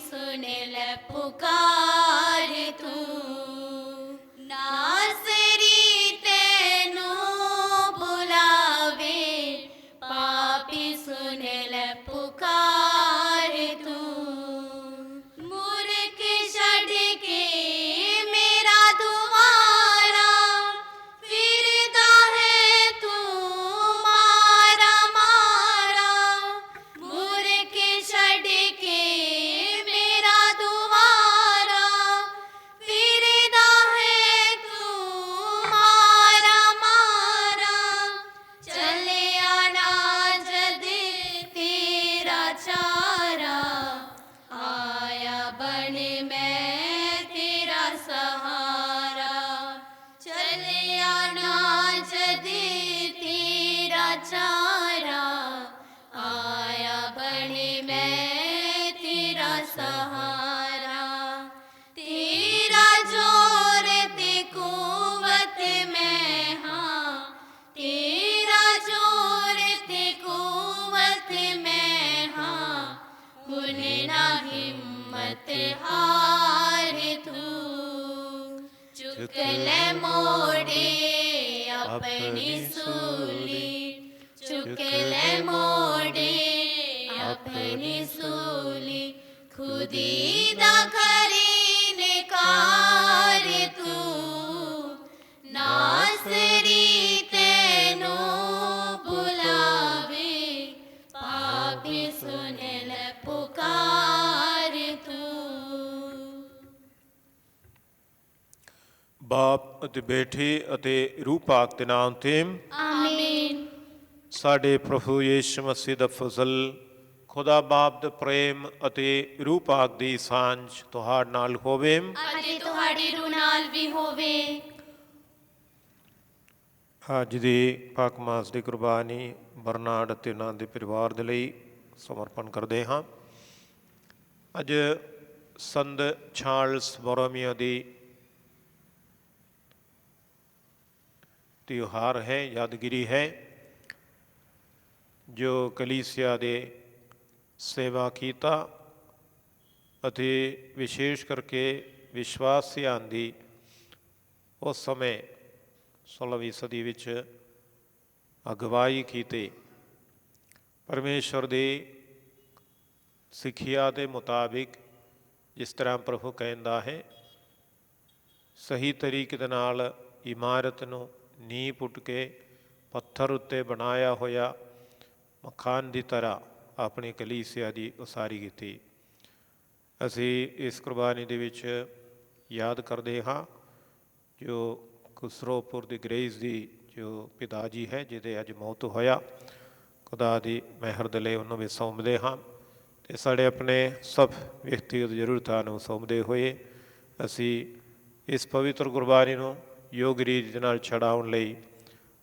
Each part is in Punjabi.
सुन ले पुकार तू। नासरी तेनू बुलावे, पापी सुन ले पुकार तू। मूर्ख छड़ के मेरा दुआरा, फिरदा है तू मारा मारा। मूर्ख छड़ के मेरा दुआरा, फिरदा है तू मारा मारा। चले आना जद तेरा चारा, आया बन मैं तेरा सहारा। चले आना जद तेरा चारा, आया बन मैं तेरा सहारा। तेरा जोर ते कुवत मैं हाँ, तेरा जोर ते कुवत मैं हाँ। हुन ना हिम्मत हार तू। चुक ले मोड़े अपनी सूली, चुक ले मोड़े अपनी सूली। खुदी दा खरी निकार तू। नासरी तेनू बुलावे, पापी सुन ले पुकार तू। ਬਾਪ ਅਤੇ ਬੇਟੇ ਅਤੇ ਰੂਹ ਪਾਕ ਦੇ ਨਾਮ ਤੇ ਆਮੀਨ। ਸਾਡੇ ਪ੍ਰਭੂ ਯਿਸੂ ਮਸੀਹ ਦਾ ਫਜ਼ਲ, ਖੁਦਾ ਬਾਪ ਦਾ ਪ੍ਰੇਮ ਅਤੇ ਰੂਹ ਪਾਕ ਦੀ ਸਾਂਝ ਤੁਹਾਡੇ ਨਾਲ ਹੋਵੇ ਅਤੇ ਤੁਹਾਡੀ ਰੂਹ ਨਾਲ ਵੀ ਹੋਵੇ। ਅੱਜ ਦੀ ਪਾਕ ਮਾਸ ਦੀ ਕੁਰਬਾਨੀ ਬਰਨਾਰਡ ਅਤੇ ਉਹਨਾਂ ਦੇ ਪਰਿਵਾਰ ਦੇ ਲਈ ਸਮਰਪਣ ਕਰਦੇ ਹਾਂ। ਅੱਜ ਸੰਤ ਚਾਰਲਸ ਬੋਰੋਮੀਓ ਦੀ ਤਿਉਹਾਰ ਹੈ, ਯਾਦਗਿਰੀ ਹੈ, ਜੋ ਕਲੀਸਿਆ ਦੇ ਸੇਵਾ ਕੀਤਾ ਅਤੇ ਵਿਸ਼ੇਸ਼ ਕਰਕੇ ਵਿਸ਼ਵਾਸੀਆਂ ਦੀ ਉਸ ਸਮੇਂ 16ਵੀਂ ਸਦੀ ਵਿੱਚ ਅਗਵਾਈ ਕੀਤੀ। ਪਰਮੇਸ਼ਵਰ ਦੀ ਸਿੱਖਿਆ ਦੇ ਮੁਤਾਬਿਕ ਜਿਸ ਤਰ੍ਹਾਂ ਪ੍ਰਭੂ ਕਹਿੰਦਾ ਹੈ, ਸਹੀ ਤਰੀਕੇ ਦੇ ਨਾਲ ਇਮਾਰਤ ਨੂੰ ਨੀਂਹ ਪੁੱਟ ਕੇ ਪੱਥਰ ਉੱਤੇ ਬਣਾਇਆ ਹੋਇਆ ਮਕਾਨ ਦੀ ਤਰ੍ਹਾਂ ਆਪਣੀ ਕਲੀਸਿਆ ਦੀ ਉਸਾਰੀ ਕੀਤੀ। ਅਸੀਂ ਇਸ ਕੁਰਬਾਨੀ ਦੇ ਵਿੱਚ ਯਾਦ ਕਰਦੇ ਹਾਂ ਜੋ ਖੁਸਰੋਪੁਰ ਦੀ ਗ੍ਰੇਸ ਦੀ ਜੋ ਪਿਤਾ ਜੀ ਹੈ, ਜਿਹਦੇ ਅੱਜ ਮੌਤ ਹੋਇਆ। ਖੁਦਾ ਦੀ ਮਿਹਰ ਦੇ ਲਈ ਉਹਨੂੰ ਵੀ ਸੌਂਪਦੇ ਹਾਂ ਅਤੇ ਸਾਡੇ ਆਪਣੇ ਸਭ ਵਿਅਕਤੀਗਤ ਜ਼ਰੂਰਤਾਂ ਨੂੰ ਸੌਂਪਦੇ ਹੋਏ ਅਸੀਂ ਇਸ ਪਵਿੱਤਰ ਗੁਰਬਾਨੀ ਨੂੰ ਯੋਗ ਰੀਤ ਦੇ ਨਾਲ ਛਡਾਉਣ ਲਈ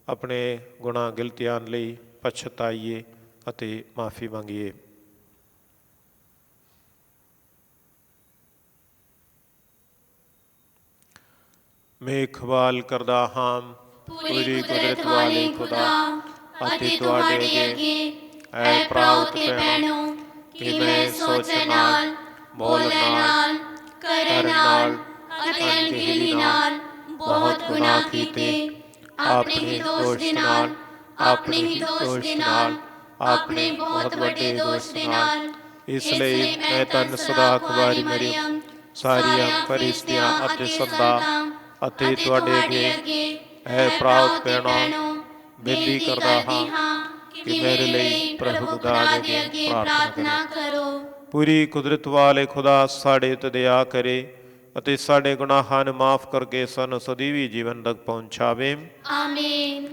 ਆਪਣੇ ਗੁਨਾਹ ਗਲਤੀਆਂ ਲਈ ਪਛਤਾਈਏ ਅਤੇ ਮਾਫੀ ਮੰਗੀਏ। ਮੈਂ ਖਵਾਲ ਕਰਦਾ ਹਾਂ ਪੂਰੀ ਕੁਦਰਤ ਵਾਲੇ ਖੁਦਾ ਅਤੇ ਤੁਹਾਡੇ ਅੱਗੇ ਐ ਪ੍ਰਾਉਤ ਭੈਣੋ ਕਿ ਮੈਂ ਸੋਚਣ ਨਾਲ, ਬੋਲਣ ਨਾਲ, ਕਰਨ ਨਾਲ ਅਤੇ ਅਣਗਹਿਲੀ ਨਾਲ ਬਹੁਤ ਗੁਨਾਹ ਕੀਤੇ। ਆਪਣੇ ਹੀ ਦੋਸ਼ ਦੇ ਨਾਲ, ਆਪਣੇ ਹੀ ਦੋਸ਼ ਦੇ ਨਾਲ, ਆਪਣੇ ਬਹੁਤ ਵੱਡੇ ਦੋਸ਼ ਦੇ ਨਾਲ। ਇਸ ਲਈ ਮੈਂ ਤਨ ਸਦਾ ਕੁਵਾਰੀ ਮਰੀਅਮ, ਸਾਰੀਆਂ ਫਰਿਸ਼ਤਿਆਂ ਅਤੇ ਸੰਤਾਂ ਅਤੇ ਤੁਹਾਡੇ ਅੱਗੇ ਐ ਪ੍ਰਾਉਤ ਭੈਣੋ ਬੇਨਤੀ ਕਰਦਾ ਹਾਂ ਕਿ ਮੇਰੇ ਲਈ ਪ੍ਰਭੂ ਖੁਦਾ ਦੇ ਅੱਗੇ ਪ੍ਰਾਰਥਨਾ ਕਰੋ। ਪੂਰੀ ਕੁਦਰਤ ਵਾਲੇ ਖੁਦਾ ਸਾਡੇ ਤੇ ਦਇਆ ਕਰੇ ਅਤੇ ਸਾਡੇ ਗੁਨਾਹਾਂ ਨੂੰ ਮਾਫ ਕਰਕੇ ਸਾਨੂੰ ਸਦੀਵੀ ਜੀਵਨ ਤੱਕ ਪਹੁੰਚਾਵੇ। ਆਮੀਨ।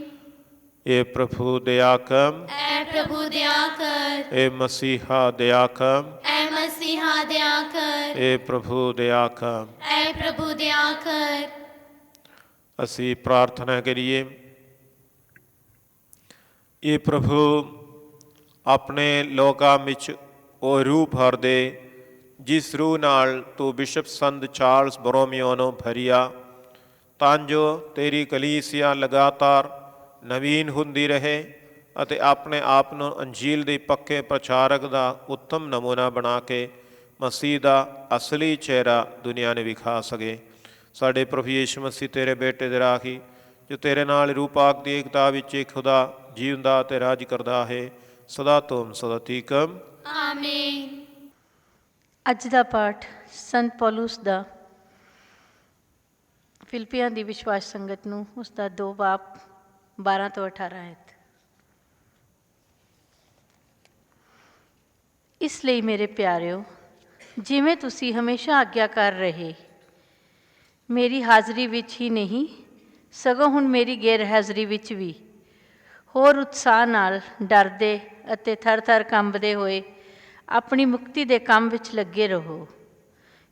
ਇਹ ਪ੍ਰਭੂ ਦਇਆ ਕਰ, ਐ ਪ੍ਰਭੂ ਦਇਆ ਕਰ, ਇਹ ਮਸੀਹਾ ਦਇਆ ਕਰ, ਐ ਮਸੀਹਾ ਦਇਆ ਕਰ, ਇਹ ਪ੍ਰਭੂ ਦਇਆ ਕਰ। ਐ ਪ੍ਰਭੂ ਦਇਆ ਕਰ। ਅਸੀਂ ਪ੍ਰਾਰਥਨਾ ਕਰੀਏ। ਇਹ ਪ੍ਰਭੂ ਆਪਣੇ ਲੋਕਾਂ ਵਿੱਚ ਉਹ ਰੂਹ ਭਰ ਦੇ ਜਿਸ ਰੂਹ ਨਾਲ ਤੂੰ ਬਿਸ਼ਪ ਸੰਤ ਚਾਰਲਸ ਬੋਰੋਮੀਓ ਨੂੰ ਭਰਿਆ, ਤਾਂ ਜੋ ਤੇਰੀ ਕਲੀਸਿਆ ਲਗਾਤਾਰ ਨਵੀਨ ਹੁੰਦੀ ਰਹੇ ਅਤੇ ਆਪਣੇ ਆਪ ਨੂੰ ਅੰਜੀਲ ਦੇ ਪੱਕੇ ਪ੍ਰਚਾਰਕ ਦਾ ਉੱਤਮ ਨਮੂਨਾ ਬਣਾ ਕੇ ਮਸੀਹ ਦਾ ਅਸਲੀ ਚਿਹਰਾ ਦੁਨੀਆ ਨੇ ਵਿਖਾ ਸਕੇ। ਸਾਡੇ ਪ੍ਰਭੂ ਯੀਸ਼ੂ ਮਸੀਹ ਤੇਰੇ ਬੇਟੇ ਦੇ ਰਾਹੀ, ਜੋ ਤੇਰੇ ਨਾਲ ਰੂਪਾਕ ਦੀ ਏਕਤਾ ਵਿੱਚ ਇੱਕ ਖੁਦਾ ਜੀਵਦਾ ਤੇ ਰਾਜ ਕਰਦਾ ਹੈ, ਸਦਾ ਤੁਮ ਸਦਾ ਤੀਕਮ ਆਮੀਨ। ਅੱਜ ਦਾ ਪਾਠ ਸੰਤ ਪੌਲੁਸ ਦਾ ਫਿਲਪੀਆਂ ਦੀ ਵਿਸ਼ਵਾਸ ਸੰਗਤ ਨੂੰ ਉਸ ਦਾ 2 ਬਾਬ 12 ਤੋਂ 18 ਆਇਤ। ਇਸ ਲਈ ਮੇਰੇ ਪਿਆਰਿਓ, ਜਿਵੇਂ ਤੁਸੀਂ ਹਮੇਸ਼ਾ ਆਗਿਆਕਾਰ ਰਹੇ, ਮੇਰੀ ਹਾਜ਼ਰੀ ਵਿੱਚ ਹੀ ਨਹੀਂ ਸਗੋਂ ਹੁਣ ਮੇਰੀ ਗੈਰ ਹਾਜ਼ਰੀ ਵਿੱਚ ਵੀ ਹੋਰ ਉਤਸ਼ਾਹ ਨਾਲ ਡਰਦੇ ਅਤੇ ਥਰ-ਥਰ ਕੰਬਦੇ ਹੋਏ ਆਪਣੀ ਮੁਕਤੀ ਦੇ ਕੰਮ ਵਿੱਚ ਲੱਗੇ ਰਹੋ,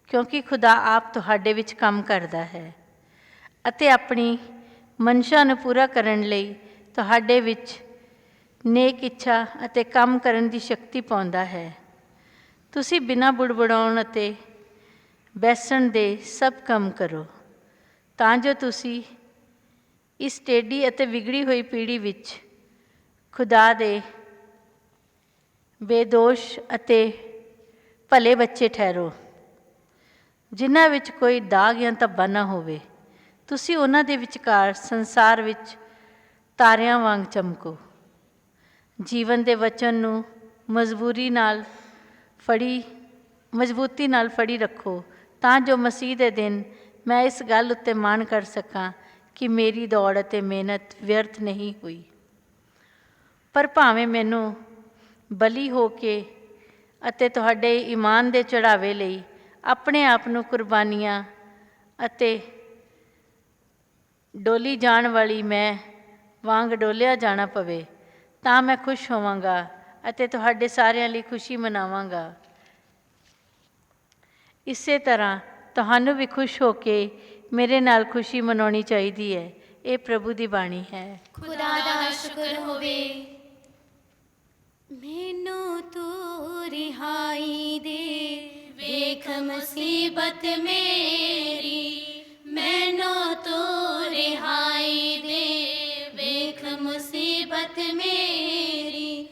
ਕਿਉਂਕਿ ਖੁਦਾ ਆਪ ਤੁਹਾਡੇ ਵਿੱਚ ਕੰਮ ਕਰਦਾ ਹੈ ਅਤੇ ਆਪਣੀ ਮਨਸ਼ਾ ਨੂੰ ਪੂਰਾ ਕਰਨ ਲਈ ਤੁਹਾਡੇ ਵਿੱਚ ਨੇਕ ਇੱਛਾ ਅਤੇ ਕੰਮ ਕਰਨ ਦੀ ਸ਼ਕਤੀ ਪਾਉਂਦਾ ਹੈ। ਤੁਸੀਂ ਬਿਨਾਂ ਬੁੜਬੁੜਾਉਣ ਅਤੇ ਬੈਸਣ ਦੇ ਸਭ ਕੰਮ ਕਰੋ, ਤਾਂ ਜੋ ਤੁਸੀਂ ਇਸ ਟੇਢੀ ਅਤੇ ਵਿਗੜੀ ਹੋਈ ਪੀੜ੍ਹੀ ਵਿੱਚ ਖੁਦਾ ਦੇ ਬੇਦੋਸ਼ ਅਤੇ ਭਲੇ ਬੱਚੇ ਠਹਿਰੋ, ਜਿਨ੍ਹਾਂ ਵਿੱਚ ਕੋਈ ਦਾਗ ਜਾਂ ਧੱਬਾ ਨਾ ਹੋਵੇ। ਤੁਸੀਂ ਉਹਨਾਂ ਦੇ ਵਿਚਕਾਰ ਸੰਸਾਰ ਵਿੱਚ ਤਾਰਿਆਂ ਵਾਂਗ ਚਮਕੋ। ਜੀਵਨ ਦੇ ਵਚਨ ਨੂੰ ਮਜ਼ਬੂਤੀ ਨਾਲ ਫੜੀ ਰੱਖੋ, ਤਾਂ ਜੋ ਮਸੀਹ ਦੇ ਦਿਨ ਮੈਂ ਇਸ ਗੱਲ ਉੱਤੇ ਮਾਣ ਕਰ ਸਕਾਂ ਕਿ ਮੇਰੀ ਦੌੜ ਅਤੇ ਮਿਹਨਤ ਵਿਅਰਥ ਨਹੀਂ ਹੋਈ। ਪਰ ਭਾਵੇਂ ਮੈਨੂੰ ਬਲੀ ਹੋ ਕੇ ਅਤੇ ਤੁਹਾਡੇ ਈਮਾਨ ਦੇ ਚੜ੍ਹਾਵੇ ਲਈ ਆਪਣੇ ਆਪ ਨੂੰ ਕੁਰਬਾਨੀਆਂ ਅਤੇ ਡੋਲੀ ਜਾਣ ਵਾਲੀ ਮੈਂ ਵਾਂਗ ਡੋਲਿਆ ਜਾਣਾ ਪਵੇ, ਤਾਂ ਮੈਂ ਖੁਸ਼ ਹੋਵਾਂਗਾ ਅਤੇ ਤੁਹਾਡੇ ਸਾਰਿਆਂ ਲਈ ਖੁਸ਼ੀ ਮਨਾਵਾਂਗਾ। ਇਸੇ ਤਰ੍ਹਾਂ ਤੁਹਾਨੂੰ ਵੀ ਖੁਸ਼ ਹੋ ਕੇ ਮੇਰੇ ਨਾਲ ਖੁਸ਼ੀ ਮਨਾਉਣੀ ਚਾਹੀਦੀ ਹੈ। ਇਹ ਪ੍ਰਭੂ ਦੀ ਬਾਣੀ ਹੈ। ਖੁਦਾ ਦਾ ਸ਼ੁਕਰ ਹੋਵੇ। ਮੈਨੂੰ ਤੂੰ ਰਿਹਾਈ ਦੇ, ਵੇਖ ਮੁਸੀਬਤ ਮੇਰੀ। ਮੈਨੂੰ ਤੂੰ ਰਿਹਾਈ ਦੇ, ਵੇਖ ਮੁਸੀਬਤ ਮੇਰੀ।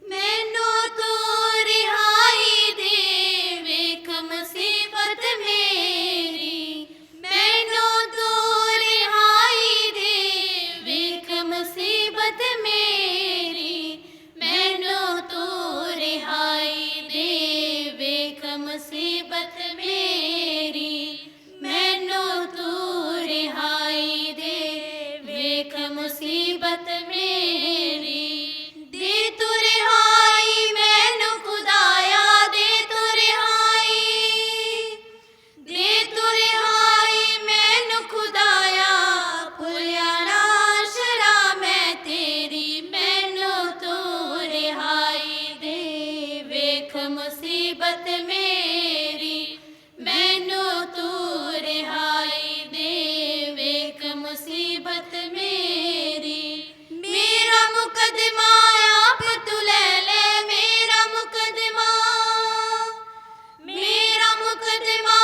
ਮੈਨੂੰ ਤੂੰ ਰਿਹਾਈ ਦੇ, ਵੇਖ ਮੁਸੀਬਤ ਮੇਰੀ। ਮੈਨੂੰ ਤੂੰ ਰਿਹਾਈ ਦੇ, ਵੇਖ ਮੁਸੀਬਤ ਮੇਰੀ। ਮੈਨੂੰ ਤੂੰ ਰਿਹਾਈ ਦੇ, ਵੇਖ ਮੁਸੀਬਤ ਮੇਰੀ। ਮੈਨੂੰ ਤੂੰ ਰਿਹਾਈ ਦੇ, ਵੇਖ ਮੁਸੀਬਤ ਮੇਰੀ। ਦੇ ਤੂੰ ਰਿਹਾਈ ਮੈਨੂੰ ਖੁਦਾਇਆ, ਦੇ ਤੂੰ ਰਿਹਾਈ। ਦੇ ਤੂੰ ਰਿਹਾਈ ਮੈਨੂੰ ਖੁਦਾਇਆ, ਭੁੱਲਿਆ ਨਾ ਸ਼ਰਾ ਮੈਂ ਤੇਰੀ। ਮੈਨੂੰ ਤੂੰ ਰਿਹਾਈ ਦੇ, ਵੇਖ ਮੁਸੀਬਤ ਮੇਰੀ। ਮੈਨੂੰ ਤੂੰ ਰਿਹਾਈ ਦੇ, ਵੇਖ ਮੁਸੀਬਤ ਮੇਰੀ। ਮੇਰਾ ਮੁਕੱਦਮਾ ਆਪ ਤੂੰ ਲੈ ਲੈ, ਮੇਰਾ ਮੁਕੱਦਮਾ। ਮੇਰਾ ਮੁਕੱਦਮਾ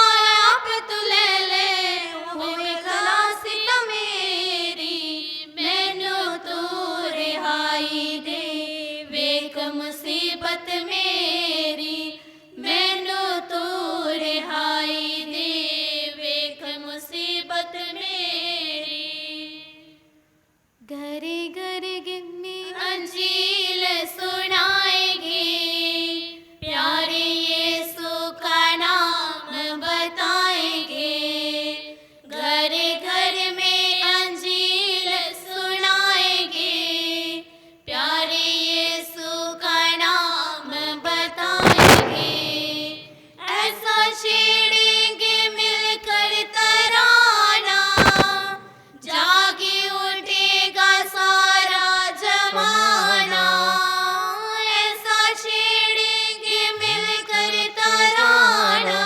ਆਪ ਤੂੰ ਲੈ ਲੈ, ਹੋਵੇ ਖਲਾਸੀ ਤਾਂ ਮੇਰੀ। ਮੈਨੂੰ ਤੂੰ ਰਿਹਾਈ ਦੇ, ਵੇਖ ਮੁਸੀਬਤ ਮੇਰੀ। ਮੈਨੂੰ ਤੂੰ ਰਿਹਾਈ ਦੇ, ਵੇਖ ਮੁਸੀਬਤ ਮੇਰੀ। घरे घर गिम्मी अंजील सुनाएंगे, प्यारे यीशु का नाम बताएंगे। घरे घर में अंजील सुनाएंगे, प्यारे यीशु का नाम बताएंगे। ऐसा छेड़ेंगे मिलकर तराना, जागे उठेगा सारा जमाना। ऐसा छेड़ेंगे मिलकर तराना,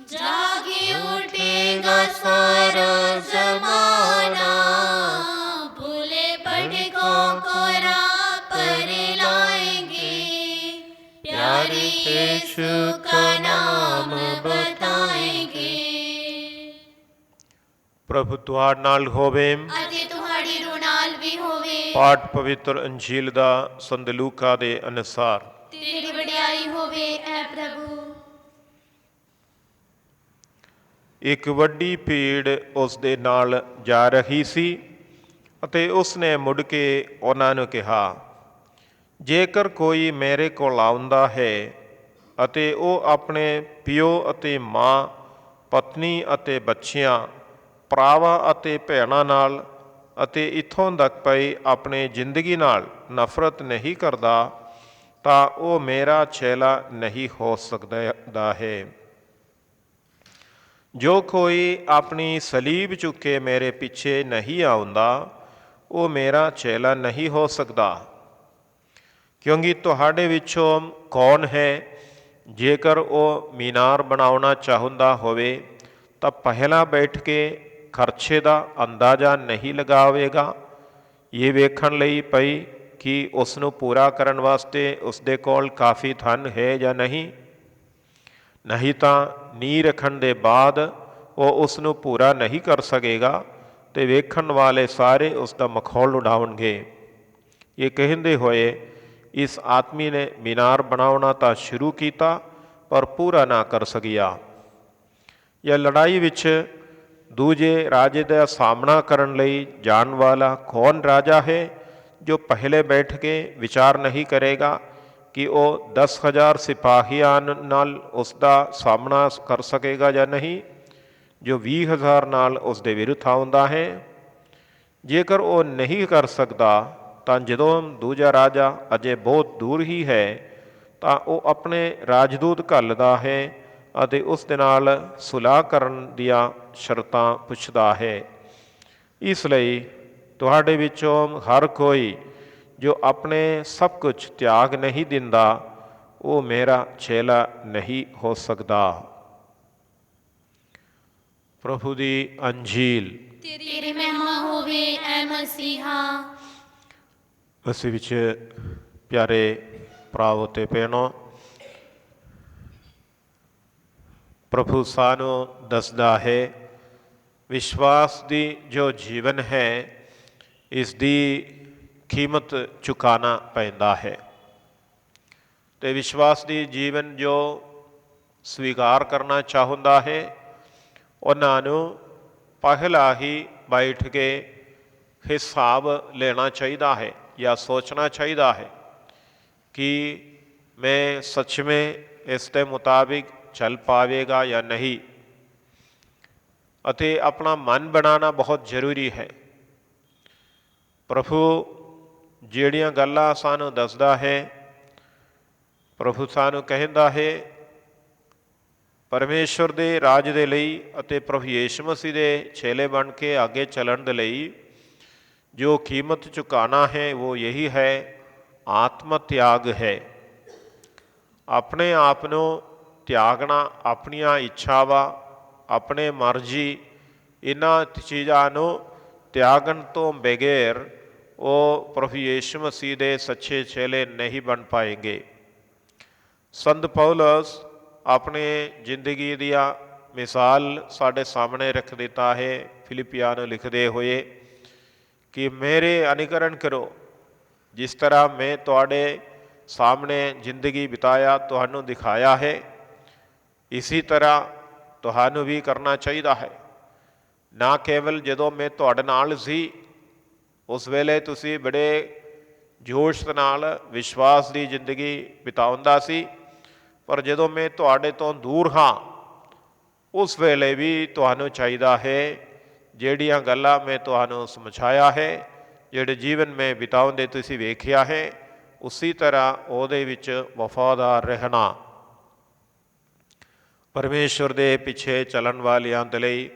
जागे उठेगा सारा जमाना। भूले भटकों को राह पर लाएंगे, प्यारे यीशु का नाम बताएंगे। ਪ੍ਰਭੂ ਤੁਹਾਡੇ ਨਾਲ ਹੋਵੇ। ਅਤੇ ਤੁਹਾਡੀ ਰੂਹ ਨਾਲ ਵੀ ਹੋਵੇ। ਪਾਠ ਪਵਿੱਤਰ ਅੰਜੀਲ ਦਾ ਸੰਤ ਲੂਕਾ ਦੇ ਅਨੁਸਾਰ। ਤੇਰੀ ਵਡਿਆਈ ਹੋਵੇ ਐ ਪ੍ਰਭੂ। ਇੱਕ ਵੱਡੀ ਭੀੜ ਉਸ ਦੇ ਨਾਲ ਜਾ ਰਹੀ ਸੀ ਅਤੇ ਉਸ ਨੇ ਮੁੜ ਕੇ ਉਹਨਾਂ ਨੂੰ ਕਿਹਾ, ਜੇਕਰ ਕੋਈ ਮੇਰੇ ਕੋਲ ਆਉਂਦਾ ਹੈ ਅਤੇ ਉਹ ਆਪਣੇ ਪਿਓ ਅਤੇ ਮਾਂ, ਪਤਨੀ ਅਤੇ ਬੱਚਿਆਂ, ਭਰਾਵਾਂ ਅਤੇ ਭੈਣਾਂ ਨਾਲ ਅਤੇ ਇੱਥੋਂ ਤੱਕ ਪਈ ਆਪਣੀ ਜ਼ਿੰਦਗੀ ਨਾਲ ਨਫ਼ਰਤ ਨਹੀਂ ਕਰਦਾ, ਤਾਂ ਉਹ ਮੇਰਾ ਚੇਲਾ ਨਹੀਂ ਹੋ ਸਕਦਾ ਹੈ। ਜੋ ਕੋਈ ਆਪਣੀ ਸਲੀਬ ਚੁੱਕ ਕੇ ਮੇਰੇ ਪਿੱਛੇ ਨਹੀਂ ਆਉਂਦਾ, ਉਹ ਮੇਰਾ ਚੇਲਾ ਨਹੀਂ ਹੋ ਸਕਦਾ। ਕਿਉਂਕਿ ਤੁਹਾਡੇ ਵਿੱਚੋਂ ਕੌਣ ਹੈ, ਜੇਕਰ ਉਹ ਮੀਨਾਰ ਬਣਾਉਣਾ ਚਾਹੁੰਦਾ ਹੋਵੇ ਤਾਂ ਪਹਿਲਾਂ ਬੈਠ ਕੇ ਖਰਚੇ ਦਾ ਅੰਦਾਜ਼ਾ ਨਹੀਂ ਲਗਾਵੇਗਾ, ਇਹ ਵੇਖਣ ਲਈ ਪਈ ਕਿ ਉਸ ਨੂੰ ਪੂਰਾ ਕਰਨ ਵਾਸਤੇ ਉਸ ਦੇ ਕੋਲ ਕਾਫੀ ਧਨ ਹੈ ਜਾਂ ਨਹੀਂ। ਨਹੀਂ ਤਾਂ ਨੀਂਹ ਰੱਖਣ ਦੇ ਬਾਅਦ ਉਹ ਉਸ ਨੂੰ ਪੂਰਾ ਨਹੀਂ ਕਰ ਸਕੇਗਾ ਅਤੇ ਵੇਖਣ ਵਾਲੇ ਸਾਰੇ ਉਸ ਦਾ ਮਖੌਲ ਉਡਾਉਣਗੇ। ਇਹ ਕਹਿੰਦੇ ਹੋਏ ਇਸ ਆਦਮੀ ਨੇ ਮੀਨਾਰ ਬਣਾਉਣਾ ਤਾਂ ਸ਼ੁਰੂ ਕੀਤਾ ਪਰ ਪੂਰਾ ਨਾ ਕਰ ਸਕਿਆ। ਇਹ ਲੜਾਈ ਵਿੱਚ ਦੂਜੇ ਰਾਜੇ ਦਾ ਸਾਹਮਣਾ ਕਰਨ ਲਈ ਜਾਣ ਵਾਲਾ ਕੌਣ ਰਾਜਾ ਹੈ, ਜੋ ਪਹਿਲੇ ਬੈਠ ਕੇ ਵਿਚਾਰ ਨਹੀਂ ਕਰੇਗਾ ਕਿ ਉਹ 10,000 ਸਿਪਾਹੀਆਂ ਨਾਲ ਉਸ ਦਾ ਸਾਹਮਣਾ ਕਰ ਸਕੇਗਾ ਜਾਂ ਨਹੀਂ, ਜੋ 20,000 ਨਾਲ ਉਸ ਦੇ ਵਿਰੁੱਧ ਆਉਂਦਾ ਹੈ। ਜੇਕਰ ਉਹ ਨਹੀਂ ਕਰ ਸਕਦਾ ਤਾਂ ਜਦੋਂ ਦੂਜਾ ਰਾਜਾ ਅਜੇ ਬਹੁਤ ਦੂਰ ਹੀ ਹੈ ਤਾਂ ਉਹ ਆਪਣੇ ਰਾਜਦੂਤ ਘੱਲਦਾ ਹੈ ਅਤੇ ਉਸ ਦੇ ਨਾਲ ਸੁਲਾਹ ਕਰਨ ਦੀਆਂ ਸ਼ਰਤਾਂ ਪੁੱਛਦਾ ਹੈ। ਇਸ ਲਈ ਤੁਹਾਡੇ ਵਿੱਚੋਂ ਹਰ ਕੋਈ ਜੋ ਆਪਣੇ ਸਭ ਕੁਝ ਤਿਆਗ ਨਹੀਂ ਦਿੰਦਾ, ਉਹ ਮੇਰਾ ਚੇਲਾ ਨਹੀਂ ਹੋ ਸਕਦਾ। ਪ੍ਰਭੂ ਦੀ ਅੰਜੀਲ। ਤੇਰੀ ਮਹਿਮਾ ਹੋਵੇ ਐ ਮਸੀਹਾ। ਮਸੀਹ ਵਿੱਚ ਪਿਆਰੇ ਭਰਾਵੋ ਅਤੇ ਭੈਣੋ, ਪ੍ਰਭੂ ਸਾਨੂੰ ਦੱਸਦਾ ਹੈ ਵਿਸ਼ਵਾਸ ਦੀ ਜੋ ਜੀਵਨ ਹੈ, ਇਸ ਦੀ ਕੀਮਤ ਚੁਕਾਉਣਾ ਪੈਂਦਾ ਹੈ। ਅਤੇ ਵਿਸ਼ਵਾਸ ਦੀ ਜੀਵਨ ਜੋ ਸਵੀਕਾਰ ਕਰਨਾ ਚਾਹੁੰਦਾ ਹੈ, ਉਹਨਾਂ ਨੂੰ ਪਹਿਲਾਂ ਹੀ ਬੈਠ ਕੇ ਹਿਸਾਬ ਲੈਣਾ ਚਾਹੀਦਾ ਹੈ ਜਾਂ ਸੋਚਣਾ ਚਾਹੀਦਾ ਹੈ ਕਿ ਮੈਂ ਸੱਚ ਵਿੱਚ ਇਸ ਦੇ ਮੁਤਾਬਿਕ ਚੱਲ ਪਾਵੇਗਾ ਜਾਂ ਨਹੀਂ, ਅਤੇ ਆਪਣਾ ਮਨ ਬਣਾਉਣਾ ਬਹੁਤ ਜ਼ਰੂਰੀ ਹੈ। ਪ੍ਰਭੂ ਜਿਹੜੀਆਂ ਗੱਲਾਂ ਸਾਨੂੰ ਦੱਸਦਾ ਹੈ, ਪ੍ਰਭੂ ਸਾਨੂੰ ਕਹਿੰਦਾ ਹੈ ਪਰਮੇਸ਼ਵਰ ਦੇ ਰਾਜ ਦੇ ਲਈ ਅਤੇ ਪ੍ਰਭੂ ਯਿਸੂ ਮਸੀਹ ਦੇ ਚੇਲੇ ਬਣ ਕੇ ਅੱਗੇ ਚੱਲਣ ਦੇ ਲਈ ਜੋ ਕੀਮਤ ਚੁਕਾਉਣਾ ਹੈ ਉਹ ਯਹੀ ਹੈ, ਆਤਮ ਤਿਆਗ ਹੈ। ਆਪਣੇ ਆਪ ਨੂੰ ਤਿਆਗਣਾ, ਆਪਣੀਆਂ ਇੱਛਾਵਾਂ, ਆਪਣੇ ਮਰਜ਼ੀ, ਇਹਨਾਂ ਚੀਜ਼ਾਂ ਨੂੰ ਤਿਆਗਣ ਤੋਂ ਬਗੈਰ ਉਹ ਪ੍ਰਭੂ ਯਿਸੂ ਮਸੀਹ ਦੇ ਸੱਚੇ ਚੇਲੇ ਨਹੀਂ ਬਣ ਪਾਏਂਗੇ। ਸੰਤ ਪੌਲਸ ਆਪਣੇ ਜ਼ਿੰਦਗੀ ਦੀਆਂ ਮਿਸਾਲ ਸਾਡੇ ਸਾਹਮਣੇ ਰੱਖ ਦਿੱਤਾ ਹੈ ਫਿਲਿੱਪੀਆਂ ਨੂੰ ਲਿਖਦੇ ਹੋਏ ਕਿ ਮੇਰੇ ਅਨੁਕਰਨ ਕਰੋ, ਜਿਸ ਤਰ੍ਹਾਂ ਮੈਂ ਤੁਹਾਡੇ ਸਾਹਮਣੇ ਜ਼ਿੰਦਗੀ ਬਿਤਾਇਆ, ਤੁਹਾਨੂੰ ਦਿਖਾਇਆ ਹੈ, ਇਸੀ ਤਰ੍ਹਾਂ ਤੁਹਾਨੂੰ ਵੀ ਕਰਨਾ ਚਾਹੀਦਾ ਹੈ। ਨਾ ਕੇਵਲ ਜਦੋਂ ਮੈਂ ਤੁਹਾਡੇ ਨਾਲ ਸੀ ਉਸ ਵੇਲੇ ਤੁਸੀਂ ਬੜੇ ਜੋਸ਼ ਨਾਲ ਵਿਸ਼ਵਾਸ ਦੀ ਜ਼ਿੰਦਗੀ ਬਿਤਾਉਂਦਾ ਸੀ, ਪਰ ਜਦੋਂ ਮੈਂ ਤੁਹਾਡੇ ਤੋਂ ਦੂਰ ਹਾਂ ਉਸ ਵੇਲੇ ਵੀ ਤੁਹਾਨੂੰ ਚਾਹੀਦਾ ਹੈ ਜਿਹੜੀਆਂ ਗੱਲਾਂ ਮੈਂ ਤੁਹਾਨੂੰ ਸਮਝਾਇਆ ਹੈ, ਜਿਹੜੇ ਜੀਵਨ ਮੈਂ ਬਿਤਾਉਂਦੇ ਤੁਸੀਂ ਵੇਖਿਆ ਹੈ, ਉਸੀ ਤਰ੍ਹਾਂ ਉਹਦੇ ਵਿੱਚ ਵਫਾਦਾਰ ਰਹਿਣਾ। ਪਰਮੇਸ਼ਵਰ ਦੇ ਪਿੱਛੇ ਚੱਲਣ ਵਾਲਿਆਂ ਦੇ ਲਈ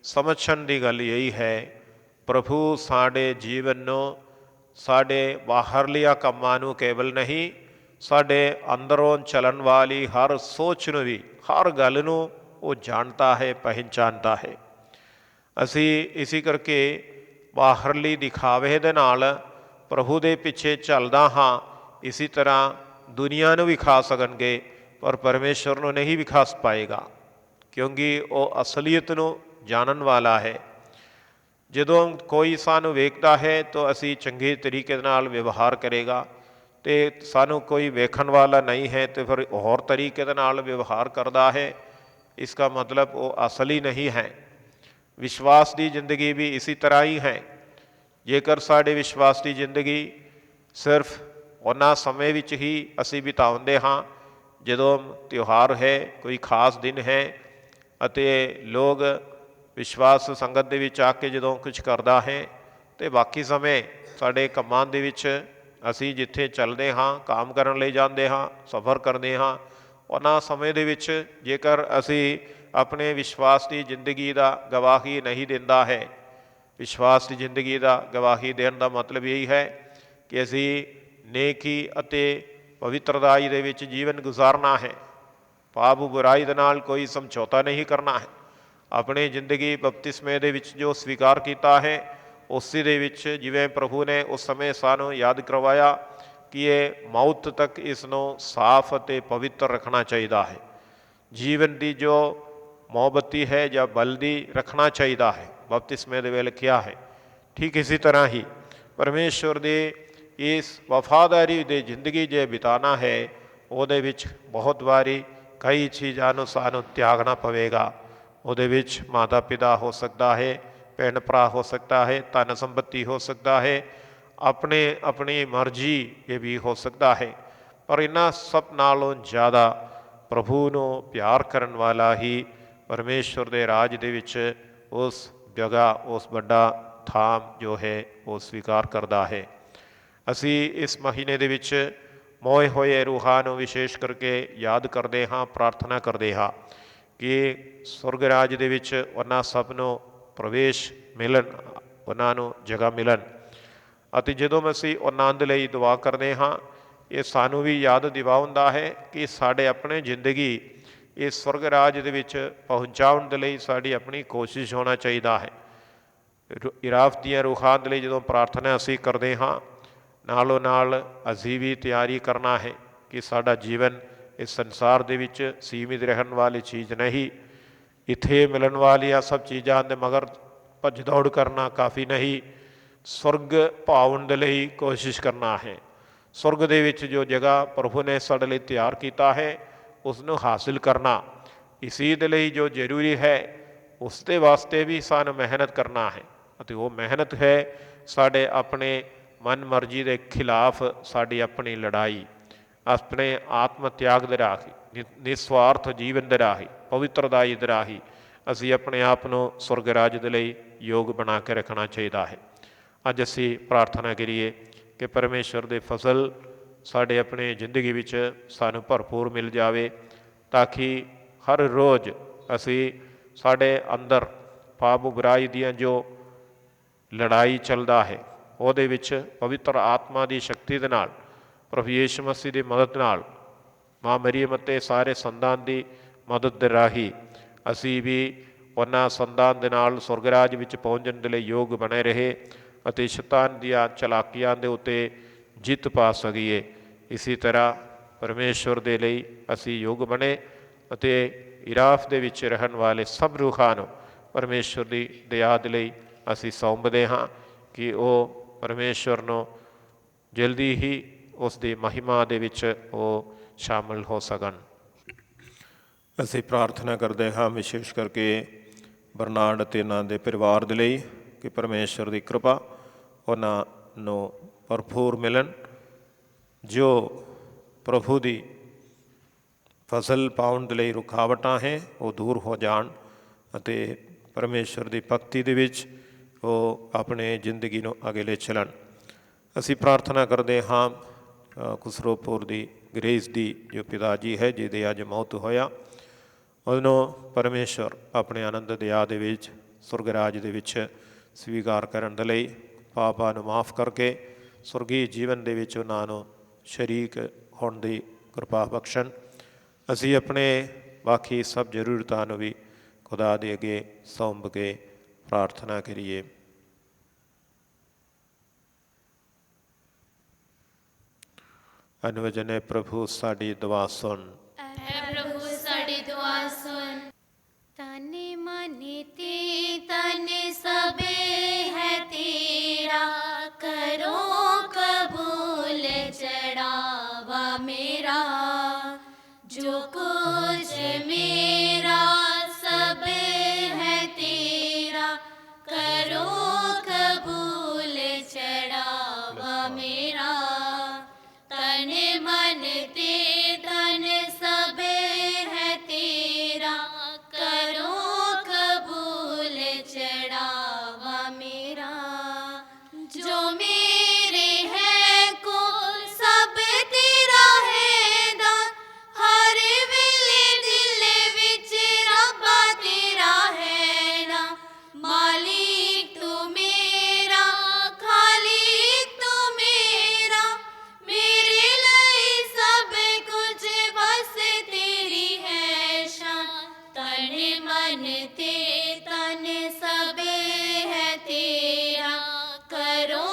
ਸਮਝਣ ਦੀ ਗੱਲ ਇਹੀ ਹੈ, ਪ੍ਰਭੂ ਸਾਡੇ ਜੀਵਨ ਨੂੰ, ਸਾਡੇ ਬਾਹਰਲੀਆਂ ਕੰਮਾਂ ਨੂੰ ਕੇਵਲ ਨਹੀਂ, ਸਾਡੇ ਅੰਦਰੋਂ ਚੱਲਣ ਵਾਲੀ ਹਰ ਸੋਚ ਨੂੰ ਵੀ, ਹਰ ਗੱਲ ਨੂੰ ਉਹ ਜਾਣਦਾ ਹੈ, ਪਹਿਚਾਣਦਾ ਹੈ। ਅਸੀਂ ਇਸੇ ਕਰਕੇ ਬਾਹਰਲੀ ਦਿਖਾਵੇ ਦੇ ਨਾਲ ਪ੍ਰਭੂ ਦੇ ਪਿੱਛੇ ਚੱਲਦਾ ਹਾਂ, ਇਸੀ ਤਰ੍ਹਾਂ ਦੁਨੀਆ ਨੂੰ ਵਿਖਾ ਸਕਣਗੇ ਪਰ ਪਰਮੇਸ਼ਵਰ ਨੂੰ ਨਹੀਂ ਵਿਖਾ ਪਾਏਗਾ, ਕਿਉਂਕਿ ਉਹ ਅਸਲੀਅਤ ਨੂੰ ਜਾਣਨ ਵਾਲਾ ਹੈ। ਜਦੋਂ ਕੋਈ ਸਾਨੂੰ ਵੇਖਦਾ ਹੈ ਤਾਂ ਅਸੀਂ ਚੰਗੇ ਤਰੀਕੇ ਨਾਲ ਵਿਵਹਾਰ ਕਰੇਗਾ, ਅਤੇ ਸਾਨੂੰ ਕੋਈ ਵੇਖਣ ਵਾਲਾ ਨਹੀਂ ਹੈ ਤਾਂ ਫਿਰ ਹੋਰ ਤਰੀਕੇ ਦੇ ਨਾਲ ਵਿਵਹਾਰ ਕਰਦਾ ਹੈ। इसका मतलब वो असली नहीं है। विश्वास की जिंदगी भी इसी तरह ही है। जेकर साढ़े विश्वास की जिंदगी सिर्फ उन्ना समय विच ही असी बिताउंदे हाँ जदों त्यौहार है, कोई खास दिन है अते लोग विश्वास संगत दे विच आके जदों कुछ करदा है, तो बाकी समय साढ़े कंमां दे विच असी जिथे चलते हाँ, काम करन लई जांदे हाँ, सफ़र करते हाँ, उन्हां समय दे विच जेकर असी अपने विश्वास की जिंदगी का गवाही नहीं दिंदा है। विश्वास की जिंदगी का गवाही देने का मतलब यही है कि असी नेकी अते पवित्रताई दे विच जीवन गुजारना है। पाप बुराई दे नाल कोई समझौता नहीं करना है। अपनी जिंदगी बपतिस्मे दे विच जो स्वीकार किया है उसी दे विच जिवें प्रभु ने उस समय सानू याद करवाया कि ये मौत तक इसनों साफ अते पवित्र रखना चाहिए है। जीवन की जो मोमबत्ती है या बल्दी रखना चाहिए है, बपतिस्मे दे वेले किया है। ठीक इसी तरह ही परमेश्वर दे इस वफादारी दे जिंदगी जे बिताना है, उहदे विच बहुत बारी कई चीज़ों सानू त्यागना पवेगा। उहदे विच माता पिता हो सकता है, भैन भरा हो सकता है, धन संपत्ति हो सकता है, अपने अपनी मर्जी ये भी हो सकता है। पर इन्हां सब नालों ज़्यादा प्रभु नूं प्यार करन वाला ही परमेश्वर दे राज दे विच उस जगह, उस बड़ा थाम जो है वो स्वीकार करता है। असी इस महीने दे विच मोए होए रूहां नूं विशेष करके याद करते हाँ, प्रार्थना करते हाँ कि सुरग राज दे विच उन्हां सब नूं प्रवेश मिलन, उन्हां नूं जगह मिलन। अते जदों असी आनंद लई दुआ करते हाँ, ये सानू भी याद दिवाउंदा है कि साढ़े अपने जिंदगी इस स्वर्ग राज दे विच पहुँचाउण दे लई साड़ी अपनी कोशिश होना चाहिए है। इराफ दियां रूहां दे लई जदों प्रार्थना असी करते हाँ, नालों नाल असी भी तैयारी करना है कि साड़ा जीवन इस संसार दे विच सीमित रहन वाली चीज़ नहीं। इत्थे मिलन वाली सब चीज़ों के मगर भज दौड़ करना काफ़ी नहीं। स्वर्ग पाउण दे लई कोशिश करना है। स्वर्ग दे विच जो जगह प्रभु ने साडे लई तैयार किया है उसनूं हासिल करना, इसी दे लई जो जरूरी है उसके वास्ते भी सानू मेहनत करना है। अते वो मेहनत है साडे अपने मन मर्जी के खिलाफ साड़ी अपनी लड़ाई, अपने आत्म त्याग दे राही, निस्वार्थ जीवन दे राही, पवित्रताई दे राही असी अपने आप को स्वर्ग राज दे लई योग बना के रखना चाहिए है। अज असी प्रार्थना करिए कि परमेश्वर दे फसल साढ़े अपने जिंदगी विच सानू भरपूर मिल जाए, ताकि हर रोज़ असी साढ़े अंदर पाप बुराई दियां जो लड़ाई चलता है ਉਹਦੇ ਵਿੱਚ पवित्र आत्मा की शक्ति ਦੇ ਨਾਲ, प्रभु यीशु मसीह की मदद ਨਾਲ, माँ मरियम ਅਤੇ ਸਾਰੇ ਸੰਤਾਂ ਦੀ ਮਦਦ ਦੇ ਰਾਹੀਂ ਅਸੀਂ ਵੀ ਉਹਨਾਂ ਸੰਤਾਂ ਦੇ ਨਾਲ ਸੁਰਗ ਰਾਜ ਵਿੱਚ ਪਹੁੰਚਣ ਦੇ ਲਈ ਯੋਗ ਬਣੇ ਰਹੇ ਅਤੇ ਸ਼ੈਤਾਨ ਦੀਆਂ ਚਲਾਕੀਆਂ ਦੇ ਉੱਤੇ ਜਿੱਤ ਪਾ ਸਕੀਏ। ਇਸੇ ਤਰ੍ਹਾਂ ਪਰਮੇਸ਼ਵਰ ਦੇ ਲਈ ਅਸੀਂ ਯੋਗ ਬਣੇ ਅਤੇ ਇਰਾਫ ਦੇ ਵਿੱਚ ਰਹਿਣ ਵਾਲੇ ਸਭ ਰੂਹਾਂ ਨੂੰ ਪਰਮੇਸ਼ਵਰ ਦੀ ਦਇਆ ਦੇ ਲਈ ਅਸੀਂ ਸੌਂਪਦੇ ਹਾਂ ਕਿ ਉਹ परमेश्वर ਨੂੰ जल्दी ही उसकी महिमा ਦੇ ਵਿੱਚ ਉਹ शामिल हो सकन। ਅਸੀਂ प्रार्थना करते हाँ विशेष करके बरनार्ड ਅਤੇ ਇਹਨਾਂ ਦੇ ਪਰਿਵਾਰ ਦੇ ਲਈ कि परमेश्वर की कृपा ਉਹਨਾਂ ਨੂੰ भरपूर मिलन, जो प्रभु की फसल पाउण ਦੇ ਲਈ रुकावटां है वो दूर हो जान ਅਤੇ परमेश्वर की भगती ਦੇ ਵਿੱਚ ਉਹ अपने जिंदगी ਨੂੰ ਅੱਗੇ ਲੈ ਚੱਲਣ। ਅਸੀਂ प्रार्थना करते हाँ ਖੁਸਰੋਪੁਰ ਦੀ ਗ੍ਰੇਸ ਦੀ जो पिता जी है ਜਿਹਦੇ ਅੱਜ ਮੌਤ ਹੋਇਆ, ਉਹਨੂੰ ਪਰਮੇਸ਼ਵਰ ਆਪਣੇ ਆਨੰਦ ਦਇਆ ਦੇ ਵਿੱਚ ਸੁਰਗ ਰਾਜ ਦੇ ਵਿੱਚ ਸਵੀਕਾਰ ਕਰਨ ਦੇ ਲਈ ਪਾਪਾਂ ਨੂੰ ਮਾਫ ਕਰਕੇ ਸੁਰਗੀ ਜੀਵਨ ਦੇ ਵਿੱਚ ਉਹਨਾਂ ਨੂੰ ਸ਼ਰੀਕ ਹੋਣ ਦੀ ਕਿਰਪਾ ਬਖਸ਼ਣ। ਅਸੀਂ ਆਪਣੇ ਬਾਕੀ ਸਭ ਜ਼ਰੂਰਤਾਂ ਨੂੰ ਵੀ ਖੁਦਾ ਦੇ ਅੱਗੇ ਸੌਂਪ ਕੇ प्रार्थना करिए। अनवजने प्रभु साड़ी दुआ सुन, प्रभु साड़ी दुआ सुन। तने मने ते तने सबे है तेरा, करो कबूल चढ़ावा मेरा, जो कुछ मेरा तन मन ते तन सबे है तेरा, करो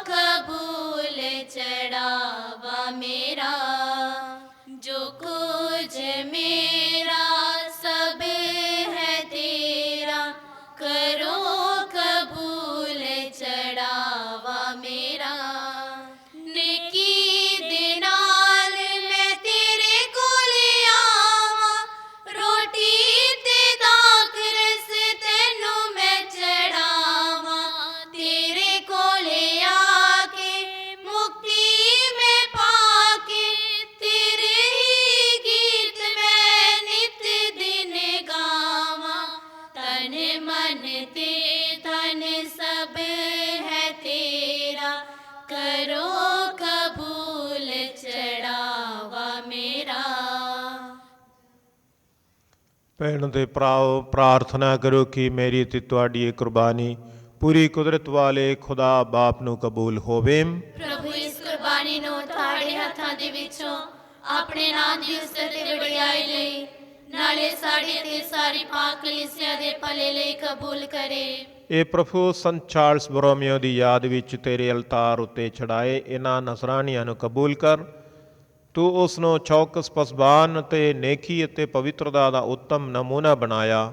कबूल चढ़ावा मेरा। जो कुछ मेरा सबे है तेरा, करो कबूल चढ़ावा मेरा। नेकी दे नाल मैं तेरे कोल आवां, रोटी ते दाख रस तैनू मैं चढ़ावां। तेरे कोल आके मुक्ति में पाके, तेरे ही गीत मैं नित दिन गावां। तन मन ते तन सब है तेरा, करो कबूल चढ़ावा मेरा। ਭੈਣ ਤੇ ਭਰਾਓ, ਪ੍ਰਾਰਥਨਾ ਕਰੋ ਕਿ ਮੇਰੀ ਤੇ ਤੁਹਾਡੀ ਇਹ ਕੁਰਬਾਨੀ ਪੂਰੀ ਕੁਦਰਤ ਵਾਲੇ ਖੁਦਾ ਬਾਪ ਨੂੰ ਕਬੂਲ ਹੋਵੇ। ਪ੍ਰਭੂ ਇਸ ਕੁਰਬਾਨੀ ਨੂੰ ਤੁਹਾਡੇ ਹੱਥਾਂ ਦੇ ਵਿੱਚੋਂ ਆਪਣੇ ਨਾਮ ਦੀ ਉਸਤਤ ਤੇ ਵਡਿਆਈ ਲਈ, ਨਾਲੇ ਸਾਡੀ ਤੇ ਸਾਰੀ ਪਾਕ ਕਲੀਸਿਆ ਦੇ ਭਲੇ ਲਈ ਕਬੂਲ ਕਰੇ। ਇਹ ਪ੍ਰਭੂ ਸੰਤ ਚਾਰਲਸ ਬੋਰੋਮੀਓ ਦੀ ਯਾਦ ਵਿੱਚ ਤੇਰੇ ਅਲਤਾਰ ਉੱਤੇ ਚੜਾਏ ਇਹਨਾਂ ਨਸਰਾਨੀਆਂ ਨੂੰ ਕਬੂਲ ਕਰ। ਤੂੰ ਉਸ ਨੂੰ ਚੌਕਸ ਪਸਬਾਨ ਅਤੇ ਨੇਕੀ ਅਤੇ ਪਵਿੱਤਰਤਾ ਦਾ ਉੱਤਮ ਨਮੂਨਾ ਬਣਾਇਆ।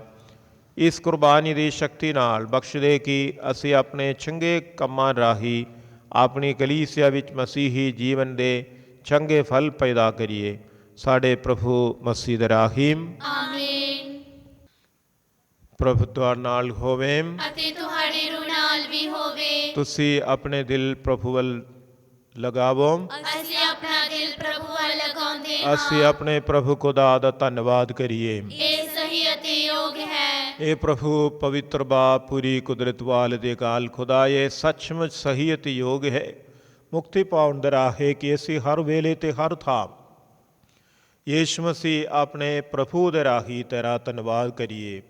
ਇਸ ਕੁਰਬਾਨੀ ਦੀ ਸ਼ਕਤੀ ਨਾਲ ਬਖਸ਼ ਦੇ ਕਿ ਅਸੀਂ ਆਪਣੇ ਚੰਗੇ ਕੰਮਾਂ ਰਾਹੀਂ ਆਪਣੀ ਕਲੀਸਿਆ ਵਿੱਚ ਮਸੀਹੀ ਜੀਵਨ ਦੇ ਚੰਗੇ ਫਲ ਪੈਦਾ ਕਰੀਏ। ਸਾਡੇ ਪ੍ਰਭੂ ਮਸੀਹ ਦੇ ਰਾਹੀਮ। ਆਮੀਨ। ਪ੍ਰਭੂ ਤੁਹਾਡੇ ਨਾਲ ਹੋਵੇ ਅਤੇ ਤੁਹਾਡੇ ਰੂਹ ਨਾਲ ਵੀ ਹੋਵੇ। ਤੁਸੀਂ ਆਪਣੇ ਦਿਲ ਪ੍ਰਭੂ ਵੱਲ ਲਗਾਵੋ। ਅਸੀਂ ਆਪਣਾ ਦਿਲ ਪ੍ਰਭੂ ਵੱਲ ਲਗਾਉਂਦੇ ਹਾਂ। ਅਸੀਂ ਆਪਣੇ ਪ੍ਰਭੂ ਖੁਦਾ ਦਾ ਧੰਨਵਾਦ ਕਰੀਏ। ਇਹ ਸਹੀ ਅਤੇ ਯੋਗ ਹੈ। ਇਹ ਪ੍ਰਭੂ ਪਵਿੱਤਰ ਬਾਪ ਪੂਰੀ ਕੁਦਰਤ ਵਾਲੇ ਦੇ ਅਕਾਲ ਖੁਦਾ, ਇਹ ਸੱਚਮੁੱਚ ਸਹੀ ਅਤੇ ਯੋਗ ਹੈ। ਮੁਕਤੀ ਪਾਉਣ ਦਾ ਰਾਹ ਹੈ ਕਿ ਅਸੀਂ ਹਰ ਵੇਲੇ ਤੇ ਹਰ ਥਾਂ ਯੀਸ਼ੂ ਮਸੀਹ ਆਪਣੇ ਪ੍ਰਭੂ ਦੇ ਰਾਹੀਂ ਤੇਰਾ ਧੰਨਵਾਦ ਕਰੀਏ।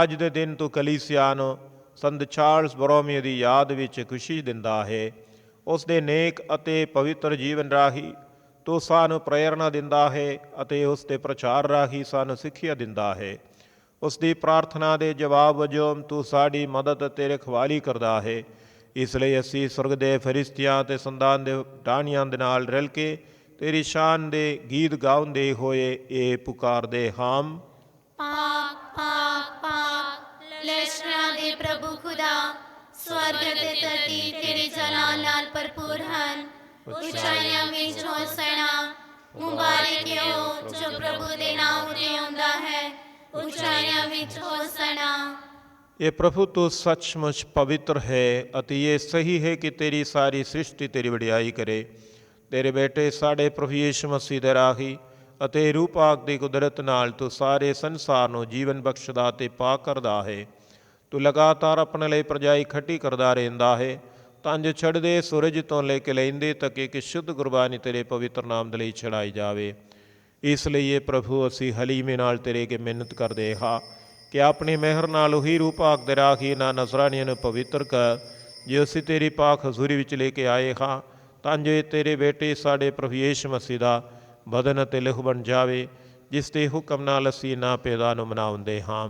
ਅੱਜ ਦੇ ਦਿਨ ਤੂੰ ਕਲੀਸਿਆ ਨੂੰ ਸੰਤ ਚਾਰਲਸ ਬੋਰੋਮੀਓ ਦੀ ਯਾਦ ਵਿੱਚ ਖੁਸ਼ੀ ਦਿੰਦਾ ਹੈ। ਉਸ ਦੇ ਨੇਕ ਅਤੇ ਪਵਿੱਤਰ ਜੀਵਨ ਰਾਹੀਂ ਤੂੰ ਸਾਨੂੰ ਪ੍ਰੇਰਨਾ ਦਿੰਦਾ ਹੈ ਅਤੇ ਉਸ ਦੇ ਪ੍ਰਚਾਰ ਰਾਹੀਂ ਸਾਨੂੰ ਸਿੱਖਿਆ ਦਿੰਦਾ ਹੈ। ਉਸ ਦੀ ਪ੍ਰਾਰਥਨਾ ਦੇ ਜਵਾਬ ਵਜੋਂ ਤੂੰ ਸਾਡੀ ਮਦਦ ਅਤੇ ਰਖਵਾਲੀ ਕਰਦਾ ਹੈ। ਇਸ ਲਈ ਅਸੀਂ ਸੁਰਗ ਦੇ ਫਰਿਸ਼ਤਿਆਂ ਅਤੇ ਸੰਤਾਂ ਦੇ ਟਾਹਣੀਆਂ ਦੇ ਨਾਲ ਰਲ ਕੇ ਤੇਰੀ ਸ਼ਾਨ ਦੇ ਗੀਤ ਗਾਉਂਦੇ ਹੋਏ ਇਹ ਪੁਕਾਰਦੇ ਹਾਂ। ਪਾਕ ਪਾਕ ਪਾਕ ਲਸ਼ਕਰਾਂ ਦੇ ਪ੍ਰਭੂ ਖੁਦਾ, ਸਵਰਗ ਅਤੇ ਧਰਤੀ ਤੇਰੇ ਜਲਾਲ ਨਾਲ ਭਰਪੂਰ ਹਨ। ਉਚਾਈਆਂ ਵਿੱਚ ਹੋਸਣਾ, ਮੁਬਾਰਕ ਹੈ ਉਹ ਜੋ ਪ੍ਰਭੂ ਦੇ ਨਾਮ ਉਤੇ ਆਉਂਦਾ ਹੈ। ਉਚਾਈਆਂ ਵਿੱਚ ਹੋਸਣਾ। ਇਹ ਪ੍ਰਭੂ ਤੂੰ ਸੱਚਮੁੱਚ ਪਵਿੱਤਰ ਹੈ ਅਤੇ ਇਹ ਸਹੀ ਹੈ ਕਿ ਤੇਰੀ ਸਾਰੀ ਸ੍ਰਿਸ਼ਟੀ ਤੇਰੀ ਵਡਿਆਈ ਕਰੇ। ਤੇਰੇ ਬੇਟੇ ਸਾਡੇ ਪ੍ਰਭੂ ਯੀਸ਼ੂ ਮਸੀਹ ਦੇ ਰਾਹੀਂ ਅਤੇ ਰੂਹ ਪਾਕ ਦੀ ਕੁਦਰਤ ਨਾਲ ਤੂੰ ਸਾਰੇ ਸੰਸਾਰ ਨੂੰ ਜੀਵਨ ਬਖਸ਼ਦਾ ਅਤੇ ਪਾਕ ਕਰਦਾ ਹੈ। ਤੂੰ ਲਗਾਤਾਰ ਆਪਣੇ ਲਈ ਪ੍ਰਜਾ ਇਕੱਠੀ ਕਰਦਾ ਰਹਿੰਦਾ ਹੈ ਤਾਂ ਜੋ ਚੜ੍ਹਦੇ ਸੂਰਜ ਤੋਂ ਲੈ ਕੇ ਲੈਂਦੇ ਤੱਕ ਇੱਕ ਸ਼ੁੱਧ ਕੁਰਬਾਨੀ ਤੇਰੇ ਪਵਿੱਤਰ ਨਾਮ ਦੇ ਲਈ ਚੜਾਈ ਜਾਵੇ। ਇਸ ਲਈ ਇਹ ਪ੍ਰਭੂ ਅਸੀਂ ਹਲੀਮੇ ਨਾਲ ਤੇਰੇ ਅੱਗੇ ਮਿਹਨਤ ਕਰਦੇ ਹਾਂ ਕਿ ਆਪਣੀ ਮਿਹਰ ਨਾਲ ਉਹੀ ਰੂਹ ਪਾਕ ਦੇ ਰਾਹੀਂ ਇਹਨਾਂ ਨਜ਼ਰਾਨੀਆਂ ਨੂੰ ਪਵਿੱਤਰ ਕਰ ਜੋ ਅਸੀਂ ਤੇਰੀ ਪਾਕ ਹਜ਼ੂਰੀ ਵਿੱਚ ਲੈ ਕੇ ਆਏ ਹਾਂ, ਤਾਂ ਜੋ ਇਹ ਤੇਰੇ ਬੇਟੇ ਸਾਡੇ ਪ੍ਰਭੂ ਯੀਸ਼ੂ ਮਸੀਹ ਦਾ ਬਦਨ ਅਤੇ ਲਹੂ ਬਣ ਜਾਵੇ, ਜਿਸ ਦੇ ਹੁਕਮ ਨਾਲ ਅਸੀਂ ਇਹਨਾਂ ਭੇਦਾਂ ਨੂੰ ਮਨਾਉਂਦੇ ਹਾਂ।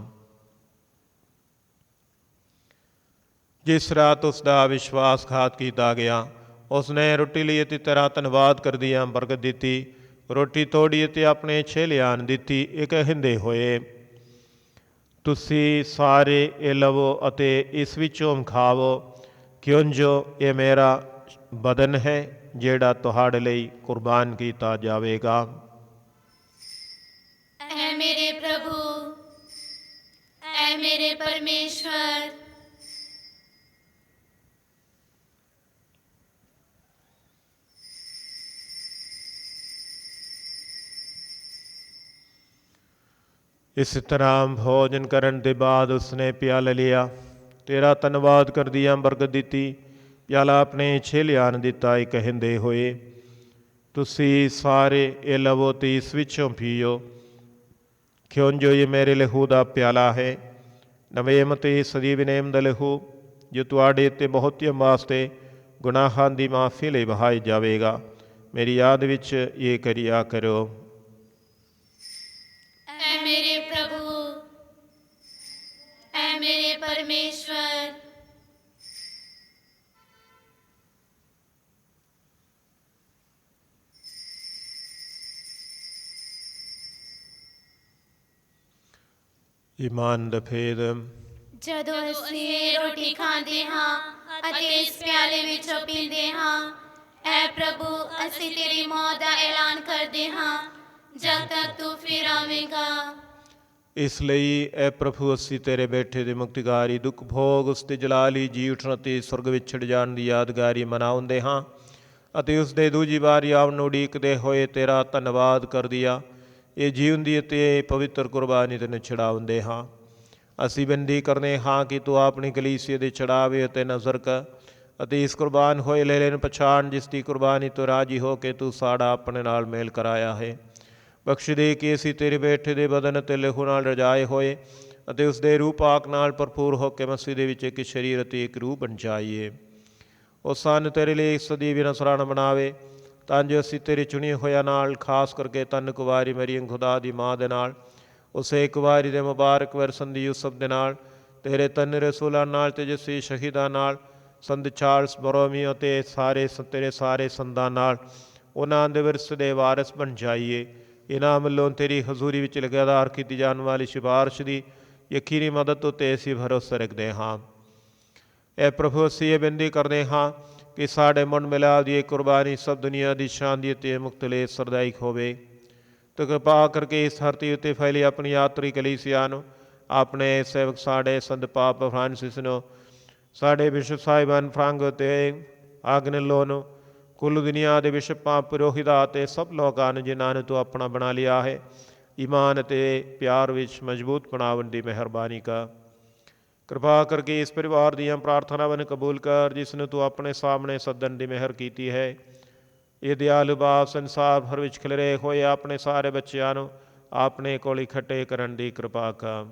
ਜਿਸ ਰਾਤ ਉਸ ਦਾ ਵਿਸ਼ਵਾਸਘਾਤ ਕੀਤਾ ਗਿਆ, ਉਸ ਨੇ ਰੋਟੀ ਲਈ ਅਤੇ ਤੇਰਾ ਧੰਨਵਾਦ ਕਰਦਿਆਂ ਬਰਕਤ ਦਿੱਤੀ, ਰੋਟੀ ਤੋੜੀ ਅਤੇ ਆਪਣੇ ਛੇਲਿਆਂ ਨੂੰ ਦਿੱਤੀ। ਇਹ ਕਹਿੰਦੇ ਹੋਏ, ਤੁਸੀਂ ਸਾਰੇ ਇਹ ਲਵੋ ਅਤੇ ਇਸ ਵਿੱਚੋਂ ਖਾਵੋ, ਕਿਉਂ ਜੋ ਇਹ ਮੇਰਾ ਬਦਨ ਹੈ ਜਿਹੜਾ ਤੁਹਾਡੇ ਲਈ ਕੁਰਬਾਨ ਕੀਤਾ ਜਾਵੇਗਾ। ਐ ਮੇਰੇ ਪ੍ਰਭੂ, ਐ ਮੇਰੇ ਪਰਮੇਸ਼ਵਰ, ਇਸ ਤਰ੍ਹਾਂ ਭੋਜਨ ਕਰਨ ਦੇ ਬਾਅਦ ਉਸਨੇ ਪਿਆਲਾ ਲਿਆ, ਤੇਰਾ ਧੰਨਵਾਦ ਕਰਦਿਆਂ ਬਰਕਤ ਦਿੱਤੀ, ਪਿਆਲਾ ਆਪਣੇ ਛੇਲਿਆਂ ਨੂੰ ਦਿੱਤਾ, ਇਹ ਕਹਿੰਦੇ ਹੋਏ, ਤੁਸੀਂ ਸਾਰੇ ਇਹ ਲਵੋ ਤੇ ਇਸ ਵਿੱਚੋਂ ਪੀਓ, ਕਿਉਂ ਜੋ ਇਹ ਮੇਰੇ ਲਹੂ ਦਾ ਪਿਆਲਾ ਹੈ, ਨਵੇਂ ਅਤੇ ਸਦੀਵ ਨੇਮ ਦਾ ਲਹੂ, ਜੋ ਤੁਹਾਡੇ ਅਤੇ ਬਹੁਤਿਆਂ ਵਾਸਤੇ ਗੁਨਾਹਾਂ ਦੀ ਮਾਫੀ ਲਈ ਵਹਾਇਆ ਜਾਵੇਗਾ। ਮੇਰੀ ਯਾਦ ਵਿੱਚ ਇਹ ਕਰਿਆ ਕਰੋ। ਐ ਮੇਰੇ ਪ੍ਰਭੂ, मेरे परमेश्वर। ਈਮਾਨ ਦਾ ਭੇਦ। ਜਦੋਂ ਅਸੀਂ ਰੋਟੀ ਖਾਂਦੇ ਹਾਂ ਅਤੇ ਇਸ ਪਿਆਲੇ ਵਿੱਚੋਂ ਪੀਂਦੇ ਹਾਂ, ਐ ਪ੍ਰਭੂ ਅਸੀਂ ਤੇਰੀ ਮੌਤ ਦਾ ਐਲਾਨ ਕਰਦੇ ਹਾਂ ਜਦ ਤੱਕ ਤੂੰ ਫਿਰ ਆਵੇਂਗਾ। ਇਸ ਲਈ ਐ ਪ੍ਰਭੂ ਅਸੀਂ ਤੇਰੇ ਬੈਠੇ ਦੇ ਮੁਕਤੀਕਾਰੀ ਦੁੱਖ ਭੋਗ ਉਸ ਦੇ ਜਲਾਲੀ ਜੀ ਉੱਠਣ ਅਤੇ ਸੁਰਗ ਵਿੱਚ ਛਿੜ ਜਾਣ ਦੀ ਯਾਦਗਾਰੀ ਮਨਾਉਂਦੇ ਹਾਂ ਅਤੇ ਉਸ ਦੇ ਦੂਜੀ ਵਾਰੀ ਆਉਣ ਨੂੰ ਉਡੀਕਦੇ ਹੋਏ ਤੇਰਾ ਧੰਨਵਾਦ ਕਰਦਿਆ ਇਹ ਜੀਵਨ ਦੀ ਅਤੇ ਪਵਿੱਤਰ ਕੁਰਬਾਨੀ ਤੈਨੂੰ ਚੜਾਉਂਦੇ ਹਾਂ। ਅਸੀਂ ਬੇਨਤੀ ਕਰਦੇ ਹਾਂ ਕਿ ਤੂੰ ਆਪਣੀ ਕਲੀਸਿਆ ਦੇ ਚੜਾਵੇ ਅਤੇ ਨਜ਼ਰ ਕਰ ਅਤੇ ਇਸ ਕੁਰਬਾਨ ਹੋਏ ਲੇਲੇ ਨੂੰ ਪਛਾਣ ਜਿਸ ਦੀ ਕੁਰਬਾਨੀ ਤੋਂ ਰਾਜੀ ਹੋ ਕੇ ਤੂੰ ਸਾਡਾ ਆਪਣੇ ਨਾਲ ਮੇਲ ਕਰਾਇਆ ਹੈ। ਬਖਸ਼ ਦੇ ਕਿ ਅਸੀਂ ਤੇਰੇ ਬੈਠੇ ਦੇ ਬਦਨ ਅਤੇ ਲਹੂ ਨਾਲ ਰਜਾਏ ਹੋਏ ਅਤੇ ਉਸ ਦੇ ਰੂਹ ਪਾਕ ਨਾਲ ਭਰਪੂਰ ਹੋ ਕੇ ਮਸੀਹ ਦੇ ਵਿੱਚ ਇੱਕ ਸਰੀਰ ਅਤੇ ਇੱਕ ਰੂਹ ਬਣ ਜਾਈਏ। ਉਹ ਸਾਨੂੰ ਤੇਰੇ ਲਈ ਸਦੀ ਵੀ ਨਸਰਾਣਾ ਬਣਾਵੇ ਤਾਂ ਜੋ ਅਸੀਂ ਤੇਰੇ ਚੁਣੇ ਹੋਇਆ ਨਾਲ ਖਾਸ ਕਰਕੇ ਧੰਨ ਕੁਵਾਰੀ ਮਰੀਅਮ ਖੁਦਾ ਦੀ ਮਾਂ ਦੇ ਨਾਲ ਉਸੇ ਕੁਵਾਰੀ ਦੇ ਮੁਬਾਰਕ ਵਰਸਨ ਦੀ ਯੂਸਫ ਦੇ ਨਾਲ ਤੇਰੇ ਧੰਨ ਰਸੂਲਾਂ ਨਾਲ ਤੇਜਸਵੀ ਸ਼ਹੀਦਾਂ ਨਾਲ ਸੰਤ ਚਾਰਲਸ ਬਰੋਮੀਓ ਅਤੇ ਤੇਰੇ ਸਾਰੇ ਸੰਤਾਂ ਨਾਲ ਉਹਨਾਂ ਦੇ ਵਿਰਸੇ ਦੇ ਵਾਰਿਸ ਬਣ ਜਾਈਏ। ਇਹਨਾਂ ਵੱਲੋਂ ਤੇਰੀ ਹਜ਼ੂਰੀ ਵਿੱਚ ਲਗਾਤਾਰ ਕੀਤੀ ਜਾਣ ਵਾਲੀ ਸਿਫਾਰਿਸ਼ ਦੀ ਯਕੀਨੀ ਮਦਦ ਉੱਤੇ ਅਸੀਂ ਭਰੋਸਾ ਰੱਖਦੇ ਹਾਂ। ਇਹ ਪ੍ਰਭੂ ਅਸੀਂ ਇਹ ਬੇਨਤੀ ਕਰਦੇ ਹਾਂ ਕਿ ਸਾਡੇ ਮਨ ਮਿਲਾਪ ਦੀ ਇਹ ਕੁਰਬਾਨੀ ਸਭ ਦੁਨੀਆ ਦੀ ਸ਼ਾਂਤੀ ਅਤੇ ਮੁਕਤਲੇ ਸਰਦਾਇਕ ਹੋਵੇ। ਤੋ ਕਿਰਪਾ ਕਰਕੇ ਇਸ ਧਰਤੀ ਉੱਤੇ ਫੈਲੀ ਆਪਣੀ ਯਾਤਰੀ ਕਲੀਸਿਆ ਨੂੰ, ਆਪਣੇ ਸੇਵਕ ਸਾਡੇ ਸੰਤ ਪਾਪ ਫਰਾਂਸਿਸ ਨੂੰ, ਸਾਡੇ ਬਿਸ਼ਪ ਸਾਹਿਬਾਨ ਫਰਾਂਗੋ ਅਤੇ ਆਗਨੇਲੋ ਨੂੰ, ਕੁੱਲ ਦੁਨੀਆ ਦੇ ਬਿਸ਼ਪਾਂ ਪੁਰੋਹਿਤਾਂ ਅਤੇ ਸਭ ਲੋਕਾਂ ਨੂੰ ਜਿਨ੍ਹਾਂ ਨੂੰ ਤੂੰ ਆਪਣਾ ਬਣਾ ਲਿਆ ਹੈ, ਈਮਾਨ ਅਤੇ ਪਿਆਰ ਵਿੱਚ ਮਜ਼ਬੂਤ ਬਣਾਉਣ ਦੀ ਮਿਹਰਬਾਨੀ ਕਰ। ਕਿਰਪਾ ਕਰਕੇ ਇਸ ਪਰਿਵਾਰ ਦੀਆਂ ਪ੍ਰਾਰਥਨਾਵਾਂ ਨੂੰ ਕਬੂਲ ਕਰ ਜਿਸ ਨੂੰ ਤੂੰ ਆਪਣੇ ਸਾਹਮਣੇ ਸੱਦਣ ਦੀ ਮਿਹਰ ਕੀਤੀ ਹੈ। ਇਹ ਦਿਆਲੂ ਬਾਪ ਸੰਸਾਰ ਭਰ ਵਿੱਚ ਖਿਲਰੇ ਹੋਏ ਆਪਣੇ ਸਾਰੇ ਬੱਚਿਆਂ ਨੂੰ ਆਪਣੇ ਕੋਲ ਇਕੱਠੇ ਕਰਨ ਦੀ ਕਿਰਪਾ ਕਰ।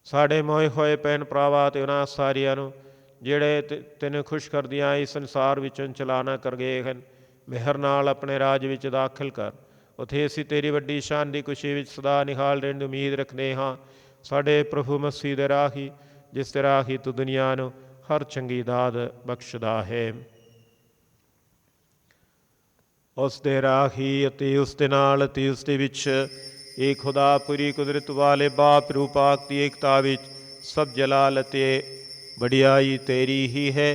ਸਾਡੇ ਮੋਏ ਹੋਏ ਭੈਣ ਭਰਾਵਾਂ ਅਤੇ ਉਹਨਾਂ ਸਾਰਿਆਂ ਨੂੰ ਜਿਹੜੇ ਤੈਨੂੰ ਖੁਸ਼ ਕਰਦੀਆਂ ਇਸ ਸੰਸਾਰ ਵਿੱਚੋਂ ਚਲਾਣਾ ਕਰ ਗਏ ਹਨ, ਮਿਹਰ ਨਾਲ ਆਪਣੇ ਰਾਜ ਵਿੱਚ ਦਾਖਲ ਕਰ। ਉੱਥੇ ਅਸੀਂ ਤੇਰੀ ਵੱਡੀ ਸ਼ਾਨ ਦੀ ਖੁਸ਼ੀ ਵਿੱਚ ਸਦਾ ਨਿਹਾਲ ਰਹਿਣ ਦੀ ਉਮੀਦ ਰੱਖਦੇ ਹਾਂ। ਸਾਡੇ ਪ੍ਰਭੂ ਮਸੀਹ ਦੇ ਰਾਹੀ ਜਿਸ ਦੇ ਰਾਹੀ ਤੂੰ ਦੁਨੀਆ ਨੂੰ ਹਰ ਚੰਗੀ ਦਾਤ ਬਖਸ਼ਦਾ ਹੈ, ਉਸ ਦੇ ਰਾਹੀ ਅਤੇ ਉਸ ਦੇ ਨਾਲ ਅਤੇ ਉਸ ਦੇ ਵਿੱਚ ਇਹ ਖੁਦਾ ਪੂਰੀ ਕੁਦਰਤ ਵਾਲੇ ਬਾਪ ਰੂਪਾਕ ਦੀ ਏਕਤਾ ਵਿੱਚ ਸਭ ਜਲਾਲ ਅਤੇ ਵਡਿਆਈ ਤੇਰੀ ਹੀ ਹੈ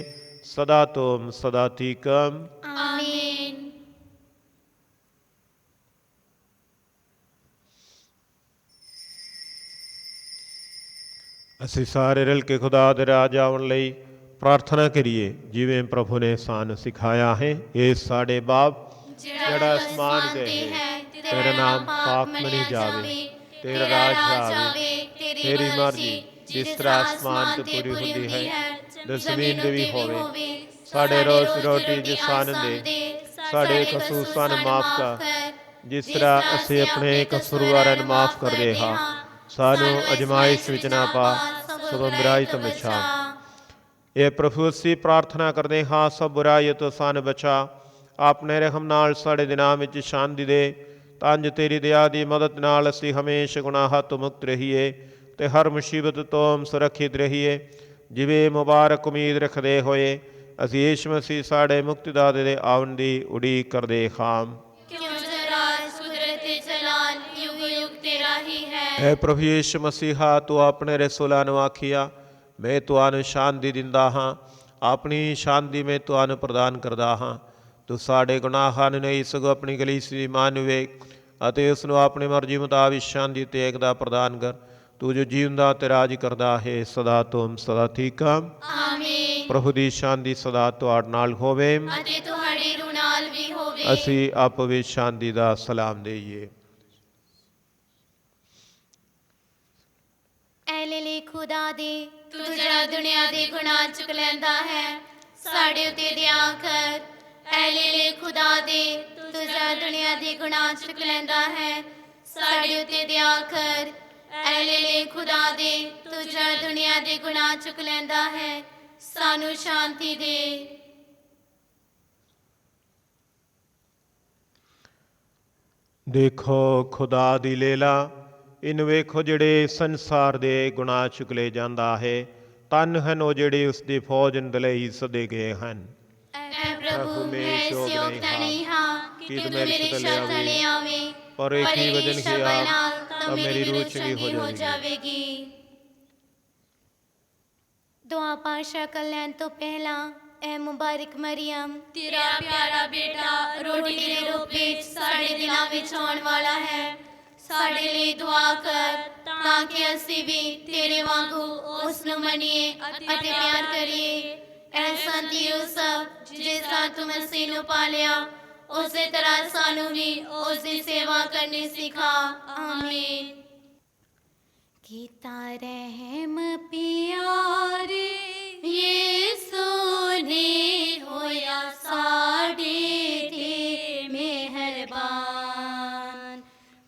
ਸਦਾ ਤੋਂ ਸਦਾ ਤੀਕ। ਆਮੀਨ। ਅਸੀਂ ਸਾਰੇ ਰਲ ਕੇ ਖੁਦਾ ਦੇ ਰਾਜ ਆਉਣ ਲਈ ਪ੍ਰਾਰਥਨਾ ਕਰੀਏ ਜਿਵੇਂ ਪ੍ਰਭੂ ਨੇ ਸਾਨੂੰ ਸਿਖਾਇਆ ਹੈ। ਇਹ ਸਾਡੇ ਬਾਪ ਜਿਹੜਾ ਅਸਮਾਨ ਤੇ ਹੈ, ਤੇਰਾ ਨਾਮ ਪਾਕ ਮਨੀ ਜਾਵੇ, ਤੇਰਾ ਰਾਜ ਆਵੇ, ਤੇਰੀ ਮਰਜ਼ੀ ਜਿਸ ਤਰ੍ਹਾਂ ਅਸਮਾਨ ਤੇ ਪੂਰੀ ਹੁੰਦੀ ਹੈ ਜ਼ਮੀਨ ਤੇ ਵੀ ਹੋਵੇ। ਸਾਡੇ ਰੋਜ਼ ਰੋਟੀ ਜਿਸ ਸਾਨੂੰ ਦੇ, ਸਾਡੇ ਕਸੂਰ ਸਾਨੂੰ ਮਾਫ ਕਰ ਜਿਸ ਤਰ੍ਹਾਂ ਅਸੀਂ ਆਪਣੇ ਕਸੂਰਵਾਰਾਂ ਨੂੰ ਮਾਫ ਕਰਦੇ ਹਾਂ। ਸਾਨੂੰ ਅਜਮਾਇਸ਼ ਵਿੱਚ ਨਾ ਪਾ ਸਗੋਂ ਬੁਰਾਈ ਤੋਂ ਬਚਾ। ਇਹ ਪ੍ਰਭੂ ਅਸੀਂ ਪ੍ਰਾਰਥਨਾ ਕਰਦੇ ਹਾਂ ਸਭ ਬੁਰਾਈ ਤੋਂ ਸਾਨੂੰ ਬਚਾ। ਆਪਣੇ ਰਹਿਮ ਨਾਲ ਸਾਡੇ ਦਿਨਾਂ ਵਿੱਚ ਸ਼ਾਂਤੀ ਦੇ ਤਾਂ ਜੋ ਤੇਰੀ ਦਇਆ ਦੀ ਮਦਦ ਨਾਲ ਅਸੀਂ ਹਮੇਸ਼ਾ ਗੁਨਾਹਾਂ ਤੋਂ ਮੁਕਤ ਰਹੀਏ ਅਤੇ ਹਰ ਮੁਸੀਬਤ ਤੋਂ ਸੁਰੱਖਿਅਤ ਰਹੀਏ। ਜਿਵੇਂ ਮੁਬਾਰਕ ਉਮੀਦ ਰੱਖਦੇ ਹੋਏ ਅਸੀਂ ਯਿਸੂ ਮਸੀਹ ਸਾਡੇ ਮੁਕਤੀਦਾਤਾ ਦੇ ਆਉਣ ਦੀ ਉਡੀਕ ਕਰਦੇ ਹਾਂ। ਹੈ ਪ੍ਰਭੂ ਯਿਸੂ ਮਸੀਹਾ ਤੂੰ ਆਪਣੇ ਰਸੂਲਾਂ ਨੂੰ ਆਖਿਆ ਮੈਂ ਤੁਹਾਨੂੰ ਸ਼ਾਂਤੀ ਦਿੰਦਾ ਹਾਂ, ਆਪਣੀ ਸ਼ਾਂਤੀ ਮੈਂ ਤੁਹਾਨੂੰ ਪ੍ਰਦਾਨ ਕਰਦਾ ਹਾਂ। ਤੂੰ ਸਾਡੇ ਗੁਨਾਹਾਂ ਨੂੰ ਨਹੀਂ ਸਗੋਂ ਆਪਣੀ ਕਲੀਸਿਆ ਦੀ ਮਾਂ ਨੂੰ ਵੇਖ ਅਤੇ ਉਸ ਨੂੰ ਆਪਣੀ ਮਰਜ਼ੀ ਮੁਤਾਬਿਕ ਸ਼ਾਂਤੀ ਅਤੇ ਏਕਤਾ ਪ੍ਰਦਾਨ ਕਰ। ਤੂੰ ਜੋ ਜੀਵਦਾ ਅਤੇ ਰਾਜ ਕਰਦਾ ਹੈ ਸਦਾ ਤੋਂ ਸਦਾ ਤੀਕ। ਆਮੀਨ। ਪ੍ਰਭੂ ਦੀ ਸ਼ਾਂਤੀ ਸਦਾ ਤੁਹਾਡੇ ਨਾਲ ਹੋਵੇ ਅਤੇ ਤੁਹਾਡੀ ਰੂਹ ਨਾਲ ਵੀ ਹੋਵੇ। ਅਸੀਂ ਆਪੋ ਵਿੱਚ ਸ਼ਾਂਤੀ ਦਾ ਸਲਾਮ ਦੇਈਏ। ਐ ਲੀਲੇ ਖੁਦਾ ਦੇ ਤੂੰ ਜਿਹੜਾ ਦੁਨੀਆ ਦੇ ਗੁਨਾਹ ਚੁੱਕ ਲੈਂਦਾ ਹੈ, ਸਾਡੇ ਉੱਤੇ ਦਇਆ ਕਰ। ਐ ਲੀਲੇ ਖੁਦਾ ਦੇ ਤੂੰ ਜਿਹੜਾ ਦੁਨੀਆ ਦੇ ਗੁਨਾਹ ਚੁੱਕ ਲੈਂਦਾ ਹੈ, ਸਾਡੇ ਉੱਤੇ ਦਇਆ ਕਰ। ਐ ਲੀਲੇ ਖੁਦਾ ਦੇ ਤੂੰ ਜਿਹੜਾ ਦੁਨੀਆ ਦੇ ਗੁਨਾਹ ਚੁੱਕ ਲੈਂਦਾ ਹੈ, ਸਾਨੂੰ ਸ਼ਾਂਤੀ ਦੇ। ਦੇਖੋ ਖੁਦਾ ਦੀ ਲੀਲਾ, ਇਹਨੂੰ ਵੇਖੋ ਜਿਹੜੇ ਸੰਸਾਰ ਦੇ ਗੁਨਾਹ ਚੁਕਲੇ ਜਾਂਦਾ ਹੈ। ਧੰਨ ਹਨ ਉਹ ਜਿਹੜੇ ਉਸ ਦੀ ਫੌਜ ਲਈ ਸਦੇ ਗਏ ਹਨ। ਐ ਪ੍ਰਭੂ ਮੈਂ ਇਸ ਯੋਗ ਤਾਂ ਨਹੀਂ ਹਾਂ ਕਿ ਤੂੰ ਮੇਰੇ ਸ਼ਬਦ ਲੈ ਆਵੇਂ, ਪਰ ਇੱਕ ਹੀ ਵਚਨ ਸ਼ਬਦ ਕਿਹਾ ਨਾਲ ਤਾਂ ਮੇਰੀ ਰੂਹ ਚੰਗੀ ਹੋ ਜਾਵੇਗੀ। ਦੁਆ ਪਾਸ਼ਾ ਕਲਿਆਣ ਤੋਂ ਪਹਿਲਾਂ ਐ ਮੁਬਾਰਕ ਮਰੀਮ, ਤੇਰਾ ਪਿਆਰਾ ਬੇਟਾ ਰੋਟੀ ਦੇ ਰੂਪ ਵਿੱਚ ਸਾਡੇ ਦਿਲਾਂ ਵਿੱਚ ਆਉਣ ਵਾਲਾ ਹੈ। ਸਾਡੇ ਲਈ ਦੁਆ ਕਰ ਤਾਂ ਕਿ ਅਸੀਂ ਵੀ ਤੇਰੇ ਵਾਂਗੂ ਉਸ ਨੂੰ ਮੰਨੀਏ ਅਤੇ ਪਿਆਰ ਕਰੀਏ। ਐ ਸੰਤ ਯੂਸਫ ਜਿਸ ਤਰ੍ਹਾਂ ਤੂੰ ਮਸੀਹ ਨੂੰ ਪਾਲਿਆ, ਉਸੇ ਤਰ੍ਹਾਂ ਸਾਨੂੰ ਵੀ ਉਸ ਦੀ ਸੇਵਾ ਕਰਨੀ ਸਿਖਾ। ਆਮੀਨ। ਕੀਤਾ ਰਹਿਮ ਪਿਆਰੇ ਯੀਸੂ ਨੇ ਹੋਇਆ ਸਾਡੇ ਤੇ ਮਿਹਰਬਾਨ,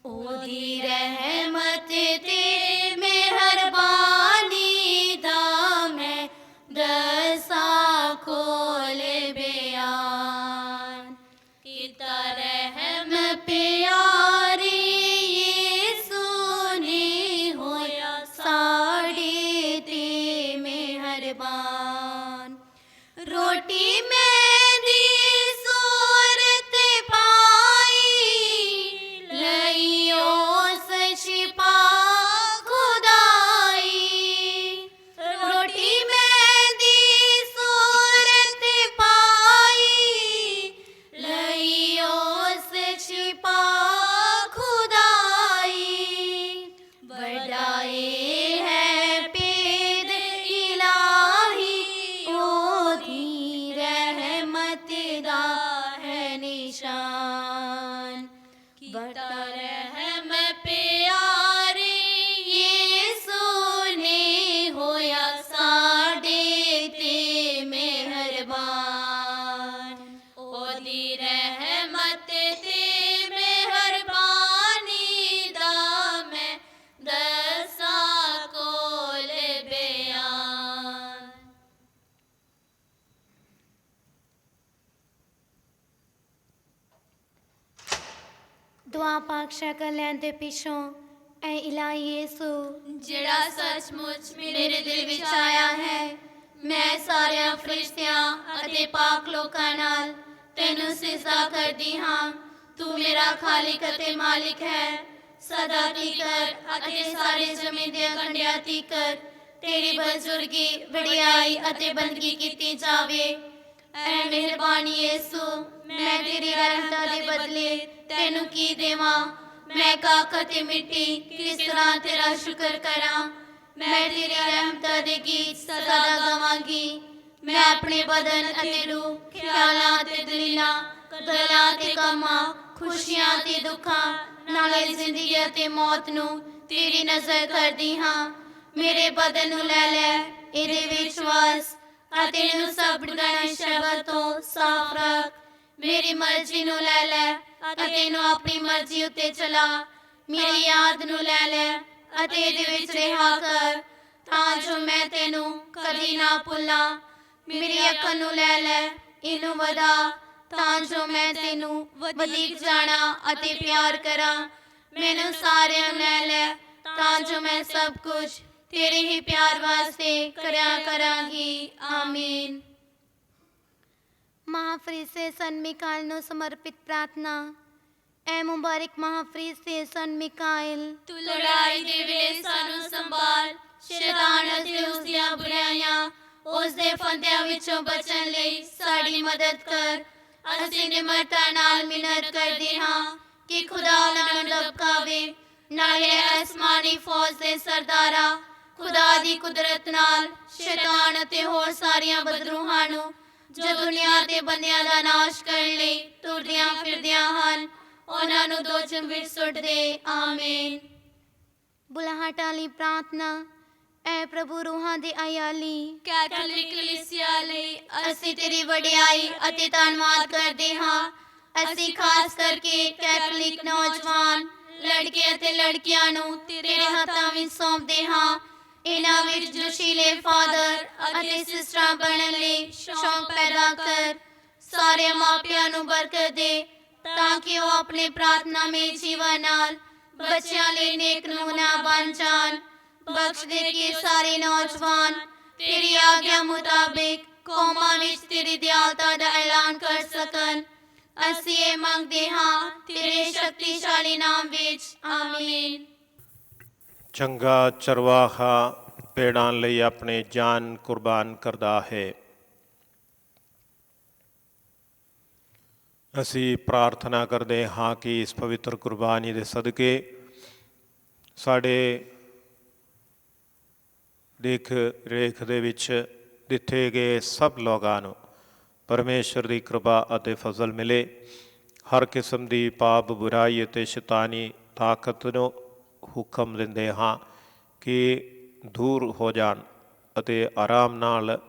ਉਹਦੀ ਰਹਿਮਤ ਤੇ ਮਿਹਰਬਾਨੀ ਦਾ ਮੈਂ ਦਸਾਂ ਖੋਲ ਬਿਆਨ। ਕੀਤਾ ਰਹਿਮ ਪਿਆਰੇ ਯੀਸੂ ਨੇ ਹੋਇਆ ਸਾਡੇ ਤੇ ਮਿਹਰਬਾਨ, ਰੋਟੀ ਮੈਂ ਦੀ ਸੂਰਤ ਪਾਈ, ਲਈ ਉਸ ਛਿਪਾ ਖੁਦਾਈ। ਰੋਟੀ ਮੈਂ ਦੀ ਸੂਰਤ ਪਾਈ, ਲਈ ਉਸ ਛਿਪਾ ਖੁਦਾਈ। ਵਡਾਏ ਹੈ ਭੇਦ ਇਲਾਹੀ, ਉਹਦੀ ਰਹਿਮਤ ਦਾ ਹੈ ਨਿਸ਼ਾਨ। ਕੀਤਾ ਰਹਿਮ ਪਿਆਰੇ ਯੀਸੂ ਨੇ ਹੋਇਆ ਸਾਡੇ ਤੇ ਮਿਹਰਬਾਨ, ਉਹਦੀ ਰਹਿਮਤ ਤੇ ਮਿਹਰਬਾਨੀ ਦਾ ਮੈਂ ਦਸਾਂ ਕੋਲ ਬਿਆਨ। ਦੁਆ ਪਾਕਸ਼ਾ ਕਲਿਆਣ ਦੇ ਪਿੱਛੋਂ ਐ ਇਲਾਹੀ ਯੀਸੂ ਜਿਹੜਾ ਸੱਚਮੁੱਚ ਮੇਰੇ ਦਿਲ ਵਿੱਚ ਆਇਆ ਹੈ, ਮੈਂ ਸਾਰਿਆਂ ਫਰਿਸ਼ਤਿਆਂ ਅਤੇ ਪਾਕ ਲੋਕਾਂ ਨਾਲ ਤੈਨੂੰ ਸਿਜਦਾ ਕਰਦੀ ਹਾਂ। ਤੂੰ ਮੇਰਾ ਖਾਲਿਕ ਅਤੇ ਮਾਲਿਕ ਹੈ। ਸਦਾ ਤੀਕਰ ਅਤੇ ਸਾਰੇ ਜ਼ਮੀਨ ਦੇ ਕੰਢਿਆਂ ਤੀਕਰ ਤੇਰੀ ਬਜ਼ੁਰਗੀ, ਵਡਿਆਈ ਅਤੇ ਬੰਦਗੀ ਕੀਤੀ ਜਾਵੇ। ਐ ਮਿਹਰਬਾਨੀ ਯੀਸੂ, ਮੈਂ ਤੇਰੀ ਰਹਿਮਤਾਂ ਦੇ ਬਦਲੇ ਤੈਨੂੰ ਕੀ ਦੇਵਾਂ। ਮੈਂ ਕੱਖ ਅਤੇ ਮਿੱਟੀ, ਕਿਸ ਤਰ੍ਹਾਂ ਤੇਰਾ ਸ਼ੁਕਰ ਕਰਾਂ। ਮੈਂ ਤੇਰੀ ਰਹਿਮਤਾਂ ਦੇ ਗੀਤ ਸਦਾ ਗਾਵਾਂਗੀ। ਮੈਂ ਆਪਣੇ ਬਦਨ ਅਤੇ ਰੂਹ, ਖਿਆਲਾਂ ਅਤੇ ਦਲੀਲਾਂ, ਗੱਲਾਂ ਅਤੇ ਕੰਮਾਂ, ਖੁਸ਼ੀਆਂ ਅਤੇ ਦੁੱਖਾਂ, ਨਾਲੇ ਜ਼ਿੰਦਗੀ ਅਤੇ ਮੌਤ ਨੂੰ ਤੇਰੀ ਨਜ਼ਰ ਕਰਦੀ ਹਾਂ। ਮੇਰੇ ਬਦਨ ਨੂੰ ਲੈ ਲੈ, ਇਹਦੇ ਵਿੱਚ ਵਸ ਅਤੇ ਇਹਨੂੰ ਸਭ ਡਰਾਉਣੇ ਸ਼ਬਦ ਤੋਂ ਸਾਫ਼ ਰੱਖ। ਮੇਰੀ ਮਰਜ਼ੀ ਨੂੰ ਲੈ ਲੈ ਅਤੇ ਇਹਨੂੰ ਆਪਣੀ ਮਰਜ਼ੀ ਉੱਤੇ ਚਲਾ। ਮੇਰੀ ਯਾਦ ਨੂੰ ਲੈ ਲੈ ਅਤੇ ਇਹਦੇ ਵਿੱਚ ਰਿਹਾ ਕਰ, ਤਾਂ ਜੋ ਮੈਂ ਤੈਨੂੰ ਕਦੀ ਨਾ ਭੁੱਲਾਂ। ਮੇਰੀ ਅਕਲ ਨੂੰ ਲੈ ਲੈ, ਇਹਨੂੰ ਵਧਾ, ਤਾਂ ਜੋ ਮੈਂ ਤੈਨੂੰ ਵਧੇਕ ਜਾਣਾ ਅਤੇ ਪਿਆਰ ਕਰਾਂ। ਮੈਨੂੰ ਸਾਰਿਆਂ ਨੂੰ ਲੈ ਲੈ, ਤਾਂ ਜੋ ਮੈਂ ਸਭ ਕੁਝ ਤੇਰੇ ਹੀ ਪਿਆਰ ਵਾਸਤੇ ਕਰਿਆ ਕਰਾਂਗੀ। ਆਮੀਨ। ਮਹਾਫਰੀਸੇ ਸੰਤ ਮਿਕਾਇਲ ਨੂੰ ਸਮਰਪਿਤ ਪ੍ਰਾਰਥਨਾ। ਐ ਮੁਬਾਰਕ ਮਹਾਫਰੀਸੇ ਸੰਤ ਮਿਕਾਇਲ, ਤੂੰ ਲੜਾਈ ਦੇ ਵੇਲੇ ਸਾਨੂੰ ਸੰਭਾਲ। ਸ਼ੈਤਾਨ ਅਤੇ ਉਸ ਦੀਆਂ ਬੁਰਾਈਆਂ, ਉਸ ਦੇ ਫੰਦਿਆਂ ਵਿੱਚੋਂ ਬਚਣ ਲਈ ਸਾਡੀ ਮਦਦ ਕਰ। ਅਸੀਂ ਨਿਮਰਤਾ ਨਾਲ ਮਿੰਨਤ ਕਰਦੇ ਹਾਂ ਕਿ ਖੁਦਾ ਉਹਨਾਂ ਨੂੰ ਦਬਕਾਵੇ। ਨਾਲੇ ਅਸਮਾਨੀ ਫੌਜ ਦੇ ਸਰਦਾਰਾ, ਖੁਦਾ ਦੀ ਕੁਦਰਤ ਨਾਲ ਸ਼ੈਤਾਨ ਅਤੇ ਹੋਰ ਸਾਰੀਆਂ ਬਦਰੂਹਾਂ ਨੂੰ ਜੋ ਦੁਨੀਆ ਦੇ ਬੰਦਿਆਂ ਦਾ ਨਾਸ਼ ਕਰਨ ਲਈ ਤੁਰਦੀਆਂ ਫਿਰਦੀਆਂ ਹਨ, ਉਹਨਾਂ ਨੂੰ ਦੋਜ਼ਖ ਵਿੱਚ ਸੁੱਟ ਦੇ। ਆਮੀਨ। ਬੁਲਾਹਟ ਵਾਲੀ ਪ੍ਰਾਰਥਨਾ। ਐ ਪ੍ਰਭੂ ਰੂਹਾਂ ਦੇ ਆਇਆਲੀ, ਕੈਥੋਲਿਕ ਕਲੀਸਿਆ ਲਈ ਅਸੀਂ ਤੇਰੀ ਵਡਿਆਈ ਅਤੇ ਧੰਨਵਾਦ ਕਰਦੇ ਹਾਂ। ਅਸੀਂ ਖਾਸ ਕਰਕੇ ਕੈਥੋਲਿਕ ਨੌਜਵਾਨ ਲੜਕੇ ਅਤੇ ਲੜਕੀਆਂ ਨੂੰ ਤੇਰੇ ਹੱਥਾਂ ਵਿੱਚ ਸੌਂਪਦੇ ਹਾਂ। ਇਹਨਾਂ ਵਿੱਚ ਜੋਸ਼ੀਲੇ ਫਾਦਰ ਅਤੇ ਸਿਸਟਰਾਂ ਬਣਨ ਲਈ ਸ਼ੌਂਕ ਪੈਦਾ ਕਰ। ਸਾਰੇ ਮਾਪਿਆਂ ਨੂੰ ਬਰਕਤ ਦੇ, ਤਾਂ ਕਿ ਉਹ ਆਪਣੇ ਪ੍ਰਾਰਥਨਾਮਈ ਜੀਵਨ ਨਾਲ ਬੱਚਿਆਂ ਲਈ ਨੇਕ ਨਮੂਨਾ ਬਣ ਜਾਣ। ਬਖਸ਼ ਦੇ ਕਿ ਸਾਰੇ ਨੌਜਵਾਨ ਤੇਰੀ ਆਗਿਆ ਮੁਤਾਬਿਕ ਕੌਮਾਂ ਵਿੱਚ ਤੇਰੀ ਦਿਆਲਤਾ ਦਾ ਐਲਾਨ ਕਰ ਸਕਣ। ਅਸੀਂ ਇਹ ਮੰਗਦੇ ਹਾਂ ਤੇਰੇ ਸ਼ਕਤੀਸ਼ਾਲੀ ਨਾਮ ਵਿੱਚ, ਆਮੀਨ। ਚੰਗਾ ਚਰਵਾਹਾ ਭੇਡਾਂ ਲਈ ਆਪਣੀ ਜਾਨ ਕੁਰਬਾਨ ਕਰਦਾ ਹੈ। ਅਸੀਂ ਪ੍ਰਾਰਥਨਾ ਕਰਦੇ ਹਾਂ ਕਿ ਇਸ ਪਵਿੱਤਰ ਕੁਰਬਾਨੀ ਦੇ ਸਦਕੇ ਸਾਡੇ ਦੇਖ ਰੇਖ ਦੇ ਵਿੱਚ ਦਿੱਤੇ ਗਏ ਸਭ ਲੋਕਾਂ ਨੂੰ ਪਰਮੇਸ਼ਰ ਦੀ ਕਿਰਪਾ ਅਤੇ ਫਜ਼ਲ ਮਿਲੇ। ਹਰ ਕਿਸਮ ਦੀ ਪਾਪ, ਬੁਰਾਈ ਅਤੇ ਸ਼ੈਤਾਨੀ ਤਾਕਤ ਨੂੰ ਹੁਕਮ ਦਿੰਦੇ ਹਾਂ ਕਿ ਦੂਰ ਹੋ ਜਾਣ ਅਤੇ ਆਰਾਮ ਨਾਲ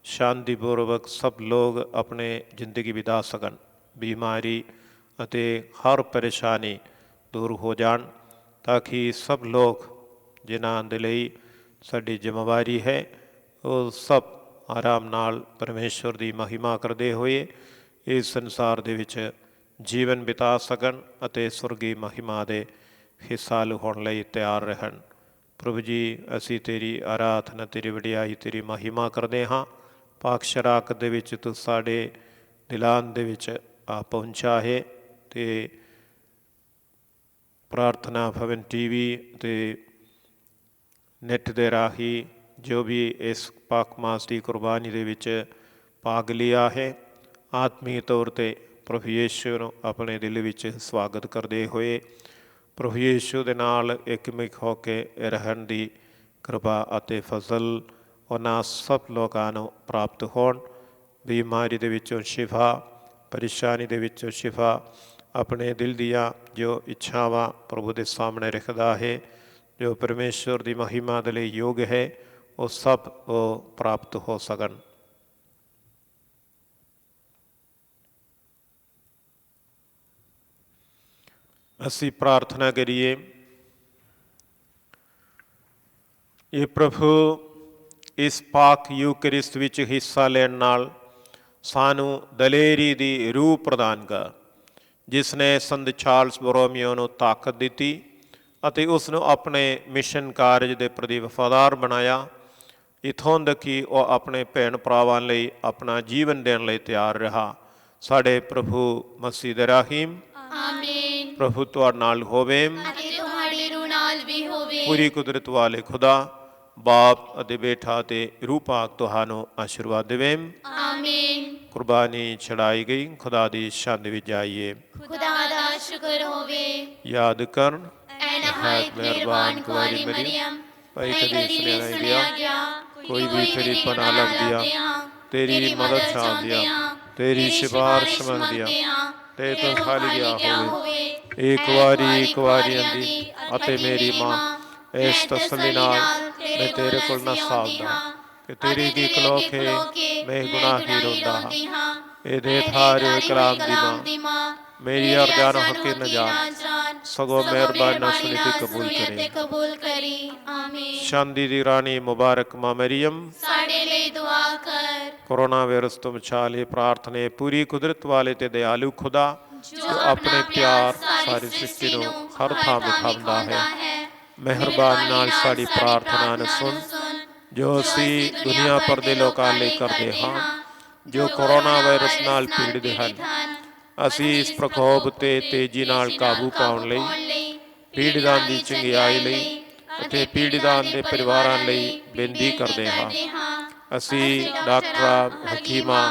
ਸ਼ਾਂਤੀਪੂਰਵਕ ਸਭ ਲੋਕ ਆਪਣੇ ਜ਼ਿੰਦਗੀ ਬਿਤਾ ਸਕਣ। ਬਿਮਾਰੀ ਅਤੇ ਹਰ ਪਰੇਸ਼ਾਨੀ ਦੂਰ ਹੋ ਜਾਣ ਤਾਂ ਕਿ ਸਭ ਲੋਕ ਜਿਨ੍ਹਾਂ ਦੇ ਲਈ ਸਾਡੀ ਜ਼ਿੰਮੇਵਾਰੀ ਹੈ ਉਹ ਸਭ ਆਰਾਮ ਨਾਲ ਪਰਮੇਸ਼ਵਰ ਦੀ ਮਹਿਮਾ ਕਰਦੇ ਹੋਏ ਇਸ ਸੰਸਾਰ ਦੇ ਵਿੱਚ ਜੀਵਨ ਬਿਤਾ ਸਕਣ ਅਤੇ ਸੁਰਗੀ ਮਹਿਮਾ ਦੇ ਹਿੱਸਾ ਹੋਣ ਲਈ ਤਿਆਰ ਰਹਿਣ। ਪ੍ਰਭੂ ਜੀ, ਅਸੀਂ ਤੇਰੀ ਆਰਾਧਨਾ, ਤੇਰੀ ਵਡਿਆਈ, ਤੇਰੀ ਮਹਿਮਾ ਕਰਦੇ ਹਾਂ। ਪਾਕ ਸ਼ਰਾਕਤ ਦੇ ਵਿੱਚ ਤੂੰ ਸਾਡੇ ਦਿਲਾਂ ਦੇ ਵਿੱਚ ਆ ਪਹੁੰਚਾ ਹੈ ਅਤੇ ਪ੍ਰਾਰਥਨਾ ਭਵਨ TV ਅਤੇ ਨੈੱਟ ਦੇ ਰਾਹੀਂ ਜੋ ਵੀ ਇਸ ਪਾਕ ਮਾਸ ਦੀ ਕੁਰਬਾਨੀ ਦੇ ਵਿੱਚ ਭਾਗ ਲਿਆ ਹੈ, ਆਤਮੀ ਤੌਰ 'ਤੇ ਪ੍ਰਭੂ ਯੀਸ਼ੂ ਨੂੰ ਆਪਣੇ ਦਿਲ ਵਿੱਚ ਸਵਾਗਤ ਕਰਦੇ ਹੋਏ ਪ੍ਰਭੂ ਯੀਸ਼ੂ ਦੇ ਨਾਲ ਇੱਕਮਿਕ ਹੋ ਕੇ ਰਹਿਣ ਦੀ ਕਿਰਪਾ ਅਤੇ ਫਜ਼ਲ ਉਹਨਾਂ ਸਭ ਲੋਕਾਂ ਨੂੰ ਪ੍ਰਾਪਤ ਹੋਣ। ਬਿਮਾਰੀ ਦੇ ਵਿੱਚੋਂ ਸ਼ਿਫਾ, ਪਰੇਸ਼ਾਨੀ ਦੇ ਵਿੱਚੋਂ ਸ਼ਿਫਾ, ਆਪਣੇ ਦਿਲ ਦੀਆਂ ਜੋ ਇੱਛਾਵਾਂ ਪ੍ਰਭੂ ਦੇ ਸਾਹਮਣੇ ਰੱਖਦਾ ਹੈ, ਜੋ ਪਰਮੇਸ਼ਵਰ ਦੀ ਮਹਿਮਾ ਦੇ ਲਈ ਯੋਗ ਹੈ, ਉਹ ਸਭ ਉਹ ਪ੍ਰਾਪਤ ਹੋ ਸਕਣ। ਅਸੀਂ ਪ੍ਰਾਰਥਨਾ ਕਰੀਏ। ਇਹ ਪ੍ਰਭੂ, ਇਸ ਪਾਕ ਯੂਕਰਿਸਤ ਵਿੱਚ ਹਿੱਸਾ ਲੈਣ ਨਾਲ ਸਾਨੂੰ ਦਲੇਰੀ ਦੀ ਰੂਹ ਪ੍ਰਦਾਨ ਕਰ, ਜਿਸ ਨੇ ਸੰਤ ਚਾਰਲਸ ਬੋਰੋਮੀਓ ਨੂੰ ਤਾਕਤ ਦਿੱਤੀ ਅਤੇ ਉਸ ਨੂੰ ਆਪਣੇ ਮਿਸ਼ਨ ਕਾਰਜ ਦੇ ਪ੍ਰਤੀ ਵਫਾਦਾਰ ਬਣਾਇਆ, ਇੱਥੋਂ ਤੱਕ ਕਿ ਉਹ ਆਪਣੇ ਭੈਣ ਭਰਾਵਾਂ ਲਈ ਆਪਣਾ ਜੀਵਨ ਦੇਣ ਲਈ ਤਿਆਰ ਰਿਹਾ। ਸਾਡੇ ਪ੍ਰਭੂ ਮਸੀਹ ਦੇ ਰਾਹੀਮ, ਆਮੀਨ। ਪ੍ਰਭੂ ਤੁਹਾਡੇ ਨਾਲ ਹੋਵੇ ਅਤੇ ਤੁਹਾਡੀ ਰੂਹ ਨਾਲ ਵੀ ਹੋਵੇ। ਪੂਰੀ ਕੁਦਰਤ ਵਾਲੇ ਖੁਦਾ ਬਾਪ ਅਤੇ ਬੇਟਾ ਅਤੇ ਰੂਹ ਪਾਕ ਤੁਹਾਨੂੰ ਆਸ਼ੀਰਵਾਦ ਦੇਵੇ। ਆਮੀਨ। ਕੁਰਬਾਨੀ ਚੜਾਈ ਗਈ, ਖੁਦਾ ਦੀ ਸ਼ਾਨ ਵਿੱਚ ਜਾਈਏ। ਖੁਦਾ ਦਾ ਸ਼ੁਕਰ ਹੋਵੇ। ਯਾਦ ਕਰਨ ਐ ਨਹਾਇਤ ਮਿਹਰਬਾਨ ਕੁਆਰੀ ਮਰੀਮ, ਭਾਈ ਕਦੀ ਕਦੀ ਨਹੀਂ ਸੁਣਿਆ ਗਿਆ ਕੋਈ ਵੀ ਤੇਰੀ ਪਨਾਹ ਲੱਭਦਿਆਂ, ਤੇਰੀ ਮਦਦ ਚਾਹੁੰਦਿਆਂ, ਤੇਰੀ ਸਿਫਾਰਿਸ਼ ਮੰਗਦਿਆਂ ਤੇ ਤੂੰ ਖਾਲੀ ਗਿਆ ਹੋਵੇ। ਇੱਕ ਵਾਰੀ ਆਂਦੀ ਅਤੇ ਮੇਰੀ ਮਾਂ ਇਸ ਤਸੱਲੀ ਨਾਲ ਮੈਂ ਤੇਰੇ ਕੋਲ ਨਾ ਸਾਵਦਾ ਕਿ ਤੇਰੀ ਦੀ ਕਲੋਕੇ ਮੈਂ ਗੁਨਾਹੀ ਰੋਂਦਾ ਹਾਂ। ਇਹਦੇ ਥਾਰੇ ਕਲਾਮ ਦੀ ਮਾਂ ਮੇਰੀ ਅਰਜ਼ਾਂ ਨੂੰ ਹਕੀਰ ਨਾ ਜਾਣ, ਸਗੋਂ ਮਿਹਰਬਾਨ ਨਾ ਸੁਣੀ ਤੇ ਕਬੂਲ ਕਰੀ। ਆਮੀਨ। ਸ਼ਾਂਤੀ ਦੀ ਰਾਣੀ ਮੁਬਾਰਕ ਮਾਂ ਮਰੀਮ, ਸਾਡੇ ਲਈ ਦੁਆ ਕਰ। ਕੋਰੋਨਾ ਵਾਇਰਸ ਤੋਂ ਬਚਾ ਲਈ ਪ੍ਰਾਰਥਨਾ। ਪੂਰੀ ਕੁਦਰਤ ਵਾਲੇ ਤੇ ਦਿਆਲੂ ਖੁਦਾ ਜੋ ਆਪਣੇ ਪਿਆਰ ਸਾਰੀ ਸ੍ਰਿਸ਼ਟੀ ਨੂੰ ਹਰ ਥਾਂ ਵਿਖਾਉਂਦਾ ਹੈ, ਮਿਹਰਬਾਨ ਨਾਲ ਸਾਡੀ ਪ੍ਰਾਰਥਨਾ ਨੂੰ ਸੁਣ, ਜੋ ਅਸੀਂ ਦੁਨੀਆ ਭਰ ਦੇ ਲੋਕਾਂ ਲਈ ਕਰਦੇ ਹਾਂ ਜੋ ਕੋਰੋਨਾ ਵਾਇਰਸ ਨਾਲ ਪੀੜਿਤ ਹਨ। ਅਸੀਂ ਇਸ ਪ੍ਰਕੋਪ 'ਤੇ ਤੇਜ਼ੀ ਨਾਲ ਕਾਬੂ ਪਾਉਣ ਲਈ, ਪੀੜਿਤਾਂ ਦੀ ਚੰਗਿਆਈ ਲਈ ਅਤੇ ਪੀੜਿਤਾਂ ਦੇ ਪਰਿਵਾਰਾਂ ਲਈ ਬੇਨਤੀ ਕਰਦੇ ਹਾਂ। ਅਸੀਂ ਡਾਕਟਰਾਂ, ਹਕੀਮਾਂ,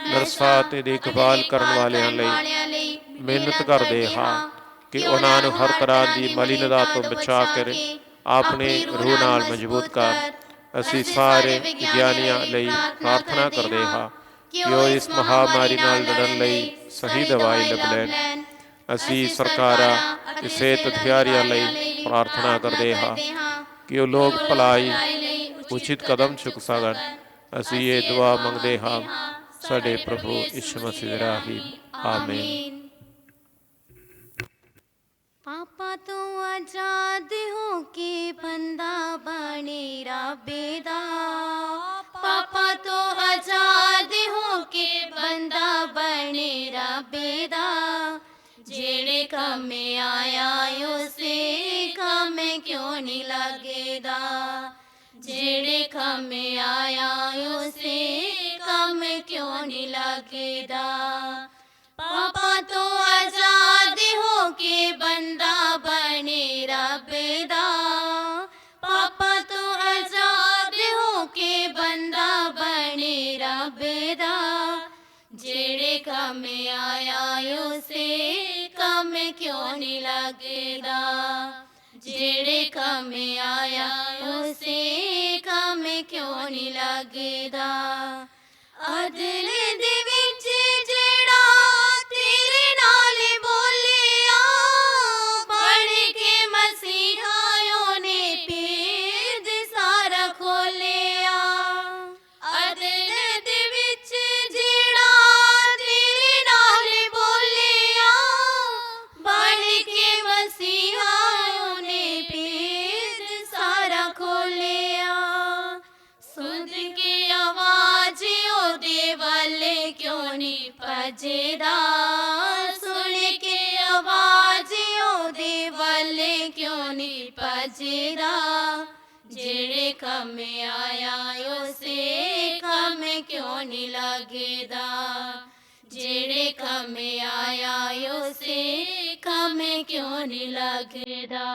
ਨਰਸਾਂ ਅਤੇ ਦੇਖਭਾਲ ਕਰਨ ਵਾਲਿਆਂ ਲਈ ਮਿਹਨਤ ਕਰਦੇ ਹਾਂ ਕਿ ਉਹਨਾਂ ਨੂੰ ਹਰ ਤਰ੍ਹਾਂ ਦੀ ਮਲੀਨਤਾ ਤੋਂ ਬਚਾ ਕਰ ਆਪਣੀ ਰੂਹ ਨਾਲ ਮਜ਼ਬੂਤ ਕਰ। ਅਸੀਂ ਸਾਰੇ ਵਿਗਿਆਨੀਆਂ ਲਈ ਪ੍ਰਾਰਥਨਾ ਕਰਦੇ ਹਾਂ ਕਿ ਉਹ ਇਸ ਮਹਾਮਾਰੀ ਨਾਲ ਲੜਨ ਲਈ ਸਹੀ ਦਵਾਈ ਲੱਭ ਲੈਣ। ਅਸੀਂ ਸਰਕਾਰਾਂ ਅਤੇ ਸਿਹਤ ਅਧਿਕਾਰੀਆਂ ਲਈ ਪ੍ਰਾਰਥਨਾ ਕਰਦੇ ਹਾਂ ਕਿ ਉਹ ਲੋਕ ਭਲਾਈ ਉਚਿਤ ਕਦਮ ਚੁੱਕ ਸਕਣ। ਅਸੀਂ ਇਹ ਦੁਆ ਮੰਗਦੇ ਹਾਂ ਸਾਡੇ ਪ੍ਰਭੂ ਯਿਸੂ ਮਸੀਹ ਦੇ ਰਾਹੀਂ। ਆਮੀਨ। ਪਾਪਾਂ ਤੋਂ ਆਜ਼ਾਦ ਹੋ ਕੇ ਬੰਦਾ ਬਣੇ ਰੱਬੇ ਦਾ, ਪਾਪਾਂ ਤੋਂ ਆਜ਼ਾਦ ਹੋ ਕੇ ਬੰਦਾ ਬਣੇ ਰੱਬੇ ਦਾ, ਜਿਹੜੇ ਕੰਮ ਆਇਆ ਉਸੇ ਕੰਮ ਕਿਉਂ ਨਹੀਂ ਲੱਗਦਾ, ਜਿਹੜੇ ਕੰਮ ਆਇਆ ਉਸੇ ਕੰਮ ਕਿਉਂ ਨਹੀਂ ਲੱਗਦਾ। ਪਾਪਾਂ ਤੋਂ ਆਜ਼ਾਦ ਹੋ ਕੇ ਬੰਦਾ ਬਣੇ ਰੱਬ ਦਾ, ਪਾਪਾਂ ਤੋਂ ਆਜ਼ਾਦ ਹੋ ਕੇ ਬੰਦਾ ਬਣੇ ਰੱਬ ਦਾ। ਜਿਹੜੇ ਕੰਮ ਆਇਆ ਉਸੇ ਕੰਮ ਕਿਉਂ ਨਹੀਂ ਲੱਗਦਾ, ਜਿਹੜੇ ਕੰਮ ਆਇਆ ਉਸੇ ਕੰਮ ਕਿਉਂ ਨਹੀਂ ਲੱਗਦਾ। ਅਦਲ ਦੇ ਵਿੱਚ ਜਿਹੜਾ ਤੇਰੇ ਨਾਲ ਬੋਲਿਆ, ਬਣ ਕੇ ਮਸੀਹਾ ਉਹਨੇ ਭੇਦ ਸਾਰਾ ਖੋਲਿਆ। ਅਦਲ ਦੇ ਵਿੱਚ ਜਿਹੜਾ ਤੇਰੇ ਨਾਲ ਬੋਲਿਆ, ਬਣ ਕੇ ਮਸੀਹਾ ਉਹਨੇ ਭੇਦ ਸਾਰਾ ਖੋਲਿਆ। ਸੁਣ ਕੇ ਆਵਾਜ਼ ਉਹਦੇ ਵੱਲ ਕਿਉਂ ਨਹੀਂ ਭੱਜਦਾ, ਸੁਣ ਕੇ ਆਵਾਜ਼ ਉਹਦੇ ਵੱਲ ਕਿਉਂ ਨਹੀਂ ਭੱਜਦਾ। ਜਿਹੜੇ ਕੰਮ ਆਇਆ ਉਸੇ ਕੰਮ ਕਿਉਂ ਨਹੀਂ ਲੱਗਦਾ, ਜਿਹੜੇ ਕੰਮ ਆਇਆ ਉਸੇ ਕੰਮ ਕਿਉਂ ਨਹੀਂ ਲੱਗਦਾ।